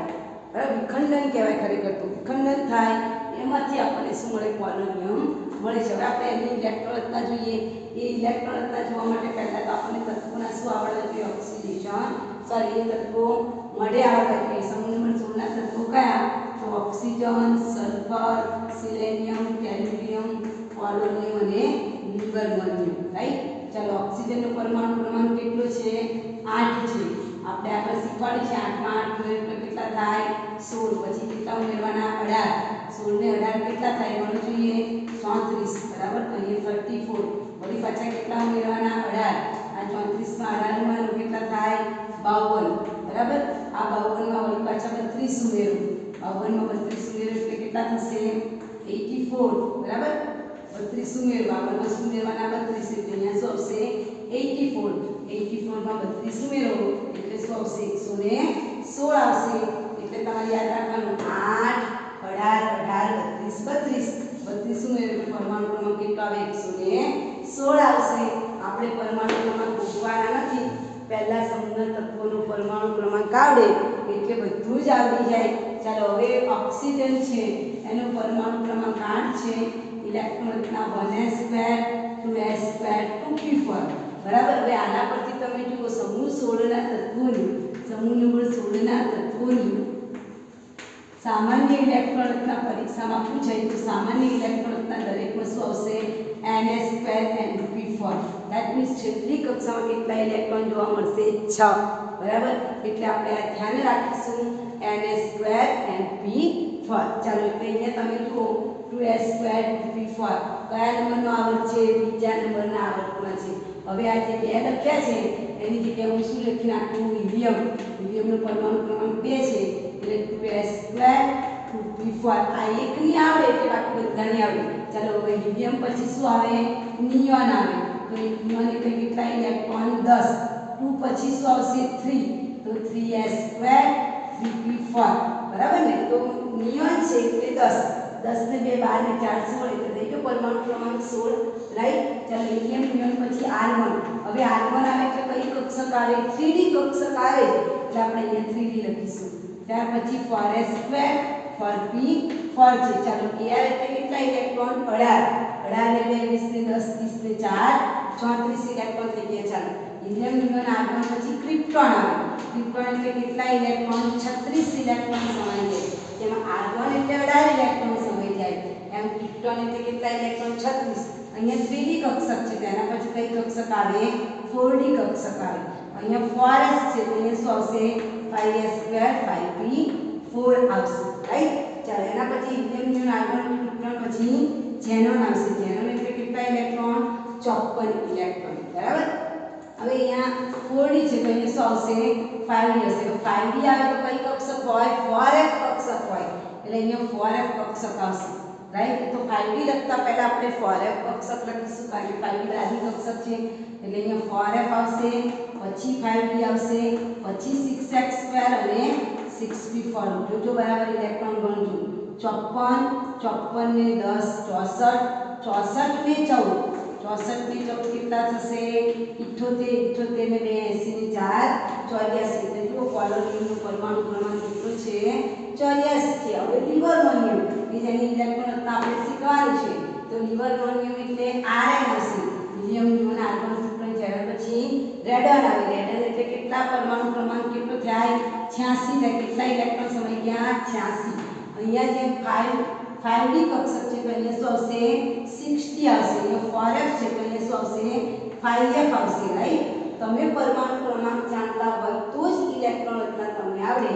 બરાબર, વિખંડન કહેવાય ખરેખર તો, વિખંડન થાય એમાંથી આપણને શું મળે? પોલોનિયમ મળે છે। હવે આપણે એની ઇલેક્ટ્રોન રચના જોઈએ। એ ઇલેક્ટ્રોન રચના જોવા માટે પહેલાં તો આપણને તત્વોના શું આવડવા જોઈએ? ઓક્સિડેશન, સોરી એ તત્વો મળે આવડવા જોઈએ। સમૂહ નંબર 16 ના તત્વો કયા? તો ઓક્સિજન, સલ્ફર, સિલેનિયમ, ટેલ્યુરિયમ, પોલોનિયમ અને લિબરમોરિયમ, રાઈટ। ચાલો ઓક્સિજનનો પરમાણુ ક્રમાંક કેટલો છે? 8 છે। આપણે આગળ શીખવાડી છે 8 માં 8 ઉમેરીએ કેટલા થાય? 16। પછી કેટલા ઉમેરવાના? 18। 16 ને 18 કેટલા થાય? ગણો જોઈએ 34, બરાબર। તો અહીંયા 34। વળી પાછા કેટલા ઉમેરવાના? 18। આ 34 માં 18 ઉમેરો કેટલા થાય? 52, બરાબર। આ 52 માં વળી પાછા 32 ઉમેરો, 52 માં 32 ઉમેરો એટલે કેટલા થશે? 84, બરાબર। 32 ઉમેરો, આમાં શું ઉમેરવાના? 32 એટલે અહીંયા શું આવશે? 84। 84 માં 32 ઉમેરો એટલે શું આવશે? 116 આવશે। એટલે તમારે યાદ રાખવાનું 8 18 18 32 ઉમેરો એટલે પરમાણુ ક્રમાંક કેટલો આવે? 116 આવશે। આપણે પરમાણુ ક્રમાંક ગોખવાના નથી, પહેલા સમૂહના તત્વોનો પરમાણુ ક્રમાંક આવડે એટલે બધું જ આવડી જાય। ચાલો હવે ઓક્સિજન છે એનો પરમાણુ ક્રમાંક 8 છે, ઇલેક્ટ્રોન રચના 1s2 2s2 2p4, બરાબર। હવે આના પરથી તમે જુઓ સમૂહ 16 ના તત્વોની, સમૂહ નંબર 16 ના તત્વોની સામાન્ય ઇલેક્ટ્રોન રચના પરીક્ષામાં પૂછાય તો સામાન્ય ઇલેક્ટ્રોન રચના દરેકમાં શું આવશે? ns2 np4, ધેટ મીન્સ છેલ્લી કક્ષામાં કેટલા ઇલેક્ટ્રોન જોવા મળશે? 6, બરાબર। એટલે આપણે આ ધ્યાન રાખીશું ns2 np4। ચાલો એટલે અહીંયા તમે જુઓ 2s2 2p4 કયા નંબરનો આવર્ત છે? બીજા નંબરના આવર્તમાં છે। હવે આ જે બે લખ્યા છે એની જગ્યાએ હું શું લખી નાખું? હિલિયમ। હિલિયમનો પરમાણુ ક્રમાંક 2 છે એટલે 2s2 2p4। આ એકની આવડે એટલે બાકી બધાની આવડે। ચાલો હવે હિલિયમ પછી શું આવે? નિયોન આવે। તો નિયોન એટલે કેટલા ઇલેક્ટ્રોન? 10। 2 પછી શું આવશે? 3, તો 3s2 3p4, બરાબર ને। તો નિયોન છે એટલે 10 10 ને 2 12 ને 4 16 એટલે થઈ ગયો પરમાણુ ક્રમાંક 16, રાઈટ। ચાલો હિલિયમ નિયોન પછી આર્ગોન। હવે આર્ગોન આવે એટલે કઈ કક્ષક આવે? 3d કક્ષક આવે એટલે આપણે અહીંયા 3d લખીશું। ત્યાર પછી 4s2 4p4 છે। ચાલો ar એટલે કેટલા ઇલેક્ટ્રોન? 18 18 ને 2 20 ને 10 30 ને 4 34 ઇલેક્ટ્રોન થઈ ગયા। ચાલો હિલિયમ નિયોન આર્ગોન પછી ક્રિપ્ટોન આવે। ક્રિપ્ટોન એટલે કેટલા ઇલેક્ટ્રોન? 36 ઇલેક્ટ્રોન સમાઈ જાય। જેમાં આર્ગોન એટલે 18 ઇલેક્ટ્રોન સમાઈ જાય એમ ક્રિપ્ટોન એટલે કેટલા ઇલેક્ટ્રોન? 36। અહીંયા 3d કક્ષક છે તેના પછી કઈ કક્ષક આવે? 4d કક્ષક આવે। અહીંયા 4s છે તો અહીંયા શું આવશે? 5s2 5p4 આવશે, રાઈટ। ચાલો એના પછી હિલિયમ નિયોન આર્ગોન ન્યુટ્રોન પછી ઝેનોન આવશે. ઝેનોન એટલે કેટલા ઇલેક્ટ્રોન? 54 ઇલેક્ટ્રોન. બરાબર. હવે અહીંયા 4d છે તો અહીંયા શું આવશે? 5d હશે. તો 5d આવે તો કઈ કક્ષક હોય? 4f કક્ષક હોય. એટલે અહીંયા 4f કક્ષક આવશે. રાઈટ. તો 5d લખતા પહેલા આપણે 4f કક્ષક લખીશું કારણ કે 5d બાજુ કક્ષક છે. એટલે અહીંયા 4f આવશે, પછી 5d આવશે, પછી 6x² અને 6p4. જોજો બરાબર ઇલેક્ટ્રોન ગણજો. 54 54 ને 10 64 64 ને 14 64 ને 14 કેટલા થશે? 78 78 ને 2 80 ને 4 84. તો જુઓ પોલોનિયમનું પરમાણુ ક્રમાંક કેટલું છે? 84 છે. હવે લિવરમોનિયમ કે જેની ઇલેક્ટ્રોન રચના આપણે શીખવાની છે. તો લિવરમોનિયમ એટલે Rn આવશે. Helium neon argon neutron xenon પછી રેડન આવે. રેડન એટલે કેટલા? પરમાણુ ક્રમાંક કેટલો થાય? 86 થાય. કેટલા ઇલેક્ટ્રોન સમય ગયા? 86. અહીંયા જે 5d કક્ષક છે તો અહીંયા શું આવશે? 60 આવશે. અહીંયા 4f છે તો અહીંયા શું આવશે? 5f આવશે. રાઈટ. તમે પરમાણુ ક્રમાંક જાણતા હોય તો જ ઇલેક્ટ્રોન રચના તમને આવડે.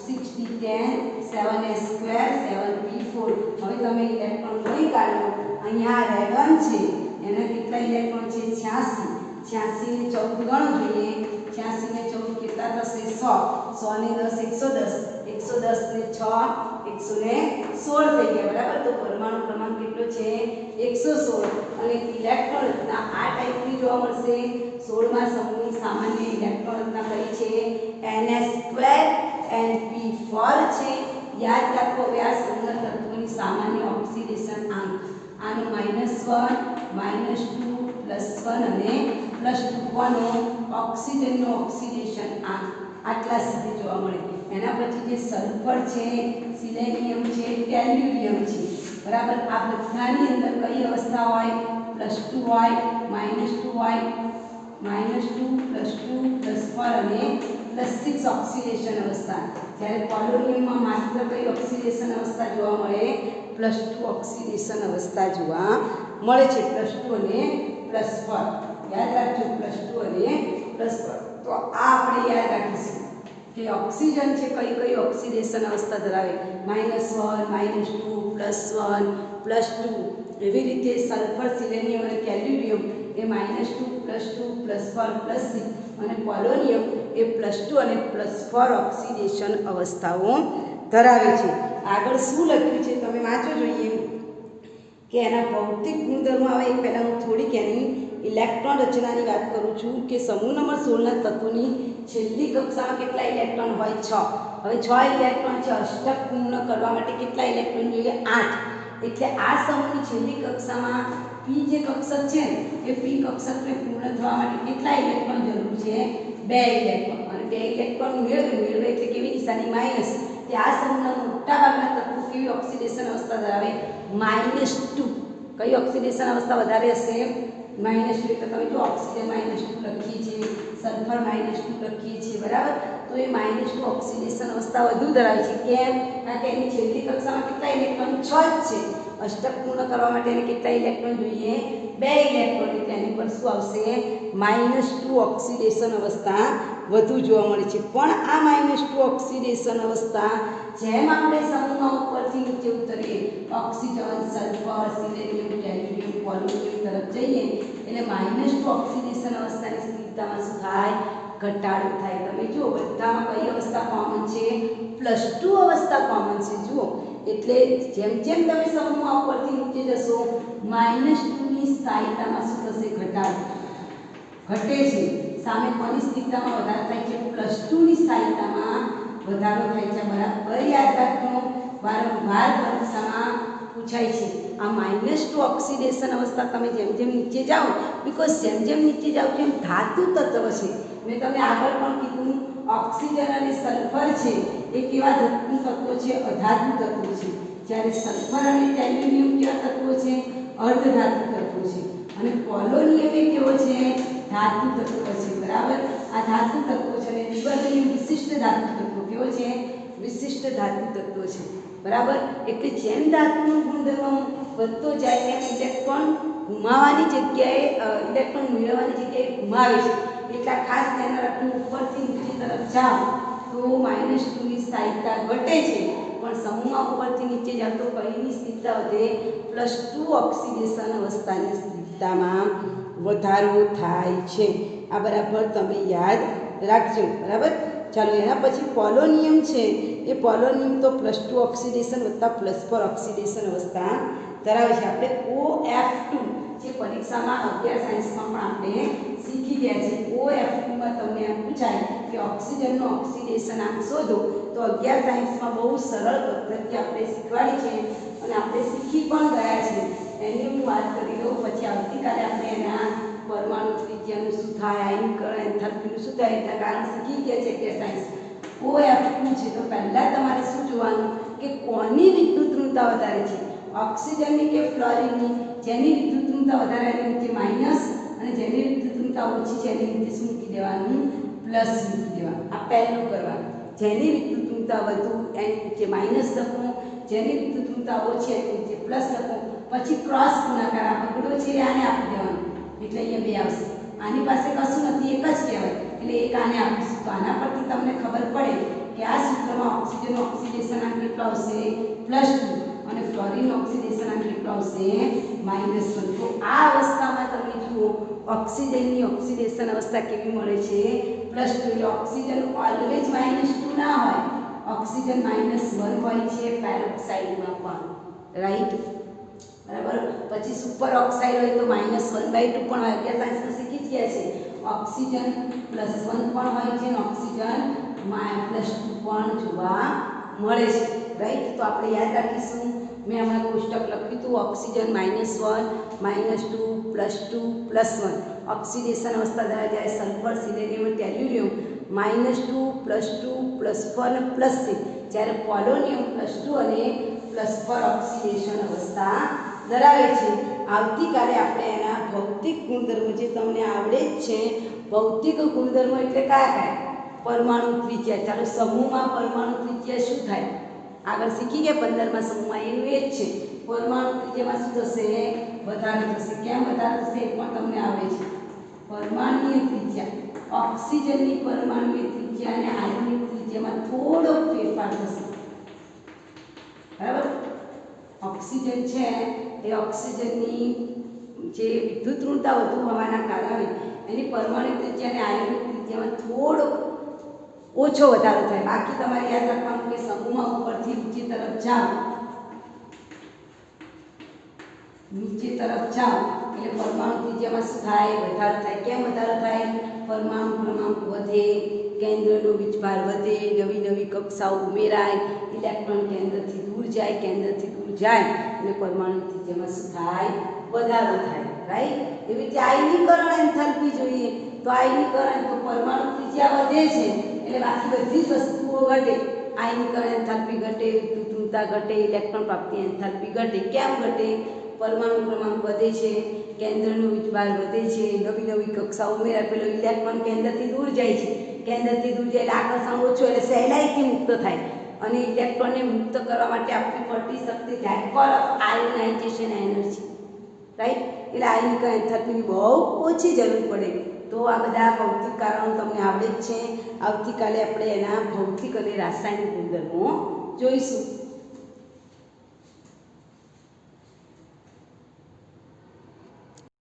60 10 7s² 7p4. હવે તમે ઇલેક્ટ્રોન ગણી કાઢો. અહીંયા રેડન છે એના કેટલા ઇલેક્ટ્રોન છે? 86. 86 ને 14 ગણો જોઈએ. 86 ને 14 કેટલા થશે? 100. 100 ને 10 110. 110 ને 6 116 થઈ ગયા. બરાબર. તો પરમાણુ ક્રમાંક કેટલો છે? 116. અને ઇલેક્ટ્રોન રચના આ ટાઈપની જોવા મળશે. 16મા સમૂહની સામાન્ય ઇલેક્ટ્રોન રચના કઈ છે? ns² np4 છે. યાદ રાખો હવે આ સમૂહના તત્વોની સામાન્ય ઓક્સિડેશન આંક. આનો -1 -2 +1 અને +2 કોનો? ઓક્સિજનનો ઓક્સિડેશન આંક આટલા સુધી જોવા મળે. એના પછી જે સલ્ફર છે, સિલેનિયમ છે, ટેલ્યુરિયમ છે. બરાબર. આ બધાની અંદર કઈ અવસ્થા હોય? +2 હોય, -2 હોય, -2 +2 +4 અને +6 ઓક્સિડેશન અવસ્થા. જ્યારે પોલોનિયમમાં માત્ર કઈ ઓક્સિડેશન અવસ્થા જોવા મળે? +2 ઓક્સિડેશન અવસ્થા જોવા મળે છે. +2 અને +4 યાદ રાખજો. +2 અને +4. તો આ આપણે યાદ રાખીશું કે ઓક્સિજન છે કઈ કઈ ઓક્સિડેશન અવસ્થા ધરાવે? -1 -2 +1 +2. એવી રીતે સલ્ફર, સિલેનિયમ અને ટેલ્યુરિયમ એ -2 +2 +4 +6 અને પોલોનિયમ એ +2 અને +4 ઓક્સિડેશન અવસ્થાઓ ધરાવે છે. આગળ શું લખ્યું છે તમે વાંચો જોઈએ કે એના ભૌતિક ગુણધર્મો આવે એ પહેલાં હું થોડીક એની ઇલેક્ટ્રોન રચનાની વાત કરું છું કે સમૂહ નંબર 16ના તત્વોની છેલ્લી કક્ષામાં કેટલા ઇલેક્ટ્રોન હોય? 6. હવે 6 ઇલેક્ટ્રોન છે. અષ્ટક પૂર્ણ કરવા માટે કેટલા ઇલેક્ટ્રોન જોઈએ? 8. એટલે આ સમૂહની છેલ્લી કક્ષામાં p જે કક્ષક છે એ p કક્ષકને પૂર્ણ થવા માટે કેટલા ઇલેક્ટ્રોન જરૂર છે? 2 ઇલેક્ટ્રોન. અને 2 ઇલેક્ટ્રોન મેળવે એટલે કેવી નિશાની? માઈનસ. કે આ સમૂહના મોટાભાગના તત્વો કેવી ઓક્સિડેશન અવસ્થા ધરાવે? -2. કઈ ઓક્સિડેશન અવસ્થા વધારે હશે? -2. એટલે તમે જો ઓક્સિજન -2 લખીએ છીએ, સલ્ફર -2 લખીએ છીએ. બરાબર. તો એ -2 ઓક્સિડેશન અવસ્થા વધુ ધરાવે છે. કેમ? કારણ કે એની છેલ્લી કક્ષામાં કેટલા ઇલેક્ટ્રોન? 6 જ છે. અષ્ટક પૂર્ણ કરવા માટે એને કેટલા ઇલેક્ટ્રોન જોઈએ? 2 ઇલેક્ટ્રોન. એટલે એની પર શું આવશે? -2 ઓક્સિડેશન અવસ્થા વધુ જોવા મળે છે. પણ આ -2 ઓક્સિડેશન અવસ્થા જેમ આપણે સમૂહમાં ઉપરથી નીચે ઉતરીએ, ઓક્સિજન, સલ્ફર, સિલેનિયમ, ટેલ્યુરિયમ, પોલોનિયમ તરફ જઈએ એટલે -2 ઓક્સિડેશન અવસ્થાની સ્થિરતામાં શું થાય? ઘટાડો થાય. તમે જુઓ બધામાં કઈ અવસ્થા કોમન છે? +2 અવસ્થા કોમન છે. જુઓ એટલે જેમ જેમ તમે સમૂહમાં ઉપરથી નીચે જશો -2ની સ્થાયીતામાં શું થશે? ઘટાડો ઘટે છે. સામે કોની સ્થિરતામાં વધારો થાય છે? +2ની સ્થાયીતામાં વધારો થાય છે. બરાબર યાદ રાખજો. વારંવાર પરીક્ષામાં પૂછાય છે. આ -2 ઓક્સિડેશન અવસ્થા તમે જેમ જેમ નીચે જાઓ, બીકોઝ જેમ જેમ નીચે જાઓ તેમ ધાતુ તત્વ છે. મેં તમને આગળ પણ કીધું ઓક્સિજન અને સલ્ફર છે એ કેવા ધાતુ તત્વો છે? અધાતુ તત્વો છે. જ્યારે સલ્ફર અને ટેલ્યુરિયમ કેવા તત્વો છે? અર્ધધાતુ તત્વો છે. અને પોલોનિયમ એ કેવો છે? ધાતુ તત્વ છે. બરાબર. આ ધાતુ તત્વો છે અને લિવરમોનિયમ વિશિષ્ટ ધાતુ તત્વો. કેવો છે? વિશિષ્ટ ધાતુ તત્વો છે. બરાબર. એટલે જેમ ધાતુનો ગુણધર્મ વધતો જાય એમ ઇલેક્ટ્રોન ઘુમાવવાની જગ્યાએ ઇલેક્ટ્રોન મેળવવાની જગ્યાએ ઘુમાવે છે. એટલા ખાસ ધ્યાન રાખવું. ઉપરથી નીચે તરફ જાઓ તો -2ની સ્થાયીતા ઘટે છે, પણ સમૂહમાં ઉપરથી નીચે જાવ તો કઈની સ્થિરતા વધે +2 ઓક્સિડેશન અવસ્થાની સ્થિરતામાં વધારો થાય છે। આ બરાબર તમે યાદ રાખજો, બરાબર। ચાલો એના પછી પોલોનિયમ છે, એ પોલોનિયમ તો +2 ઓક્સિડેશન વત્તા +4 ઓક્સિડેશન અવસ્થા ધરાવે છે। આપણે OF2 જે પરીક્ષામાં 11 સાયન્સમાં પણ આપણે શીખી ગયા છે। OF2 માં તમને એમ પૂછાય કે ઓક્સિજનનું ઓક્સિડેશન આમ શોધો, તો 11 સાયન્સમાં બહુ સરળ પદ્ધતિ આપણે શીખવાડી છે અને આપણે શીખી પણ ગયા છે। એની હું વાત કરી દઉં, પછી આવતીકાલે આપણે એના પરમાણુ ત્રિજ્યાનું શું થાય, આયનીકરણ એન્થાલ્પીનું શું થાય એના કારણ શીખી ગયા છે કે સાયન્સ। OF2 છે તો પહેલાં તમારે શું જોવાનું કે કોની વિદ્યુત ઋણતા વધારે છે, ઓક્સિજનની કે ફ્લોરિનની? જેની વિદ્યુત ઋણતા વધારે એની નીચે માઇનસ, અને જેની વિદ્યુત ઋણતા ઓછી છે એની નીચે શું મૂકી દેવાનું? પ્લસ મૂકી દેવાનું। આ પહેલું કરવાનું। જેની વિદ્યુત ઋણતા વધુ એની નીચે માઇનસ લખવું, જેની વિદ્યુત ઋણતા ઓછી એની નીચે પ્લસ લખવું। પછી ક્રોસ ગુણાકાર, આ બગડો છે આને આપી દેવાનું એટલે અહીંયા 2 આવશે। આની પાસે કશું નથી, એક જ કહેવાય એટલે એક આને આપીશું। તો આના પરથી તમને ખબર પડે કે આ સૂત્રમાં ઓક્સિજન ઓક્સિડેશનાંક કેટલો આવશે? +2, અને ફ્લોરિન ઓક્સિડેશનાંક કેટલો આવશે? -1। તો આ અવસ્થામાં તમે જુઓ ઓક્સિજનની ઓક્સિડેશન અવસ્થા કેવી મળે છે? +2। એટલે ઓક્સિજન ઓલવેઝ -2 ના હોય, ઓક્સિજન -1 હોય છે પેરોક્સાઇડમાં પણ, રાઈટ, બરાબર। પછી સુપર ઓક્સાઇડ હોય તો -1/2 પણ હોય, કે સાયન્સમાં શીખી જ ગયા છે। ઓક્સિજન +1 પણ હોય છે અને ઓક્સિજન +2 પણ જોવા મળે છે, રાઈટ। તો આપણે યાદ રાખીશું, મેં હમણાં કોષ્ટક લખ્યું હતું, ઓક્સિજન -1, -2, +2, +1 ઓક્સિડેશન અવસ્થા ધરાવે જ્યારે સલ્ફર, સિલેનિયમ, ટેલ્યુરિયમ -2, +2, +4 અને +6, જ્યારે પોલોનિયમ +2 અને +4 ઓક્સિડેશન અવસ્થા ધરાવે છે। આવતીકાલે આપણે એના ભૌતિક ગુણધર્મો જે તમને આવડે જ છે, ભૌતિક ગુણધર્મો એટલે કયા? પરમાણુ ત્રિજ્યા। ચાલો, સમૂહમાં પરમાણુ ત્રિજ્યા શું થાય આગળ શીખી ગયા 15મા સમૂહમાં, એનું એ જ છે। પરમાણુ ત્રિજ્યામાં શું થશે? વધારો થશે। કેમ વધારો થશે એ પણ તમને આવડે છે। પરમાણુની ત્રિજ્યા, ઓક્સિજનની પરમાણુની ત્રિજ્યા અને આયનની ત્રિજ્યામાં થોડો ફેરફાર થશે, બરાબર। ઓક્સિજન છે એ ઓક્સિજનની જે વિદ્યુત ઋણતા વધુ હોવાના કારણે એની પરમાણુ ત્રિજ્યા અને આયનિક ત્રિજ્યામાં થોડો ઓછો વધારો થાય। બાકી તમારે યાદ રાખવાનું કે સમૂહમાં ઉપરથી નીચે તરફ જાઓ એટલે પરમાણુ ત્રિજ્યામાં શું થાય? વધારો થાય। કેમ વધારો થાય? પરમાણુ ક્રમાંક વધે, કેન્દ્રનો વીજભાર વધે, નવી નવી કક્ષાઓ ઉમેરાય, ઇલેક્ટ્રોન કેન્દ્રથી દૂર જાય, કેન્દ્રથી દૂર જાય અને પરમાણુ ત્રિજ્યામાં શું થાય? વધારો થાય, રાઈટ। એવી રીતે આયનીકરણ એન્થાલ્પી જોઈએ તો આયનીકરણ તો પરમાણુ ત્રિજ્યા વધે છે એટલે બાકી બધી જ વસ્તુઓ ઘટે। આયનીકરણ એન્થાલ્પી ઘટે, વિદ્યુત ઋણતા ઘટે, ઇલેક્ટ્રોન પ્રાપ્તિ એન્થાલ્પી ઘટે। કેમ ઘટે? પરમાણુ ક્રમાંક વધે છે, કેન્દ્રનો વીજભાર વધે છે, નવી નવી કક્ષાઓ ઉમેરાય, પેલો ઇલેક્ટ્રોન કેન્દ્રથી દૂર જાય છે, કેન્દ્રથી દૂર જાય એટલે આકર્ષણ ઓછું એટલે સહેલાઈથી મુક્ત થાય, અને ઇલેક્ટ્રોનને મુક્ત કરવા માટે આપવી પડતી શક્તિ થાય ફોર આયોનાઇઝેશન એનર્જી, રાઈટ। એટલે આયનીકરણ એન્થાલ્પીની બહુ ઓછી જરૂર પડે। તો આ બધા ભૌતિક કારણો તમને આવડે જ છે। આવતીકાલે આપણે એના ભૌતિક અને રાસાયણિક ગુણધર્મો જોઈશું।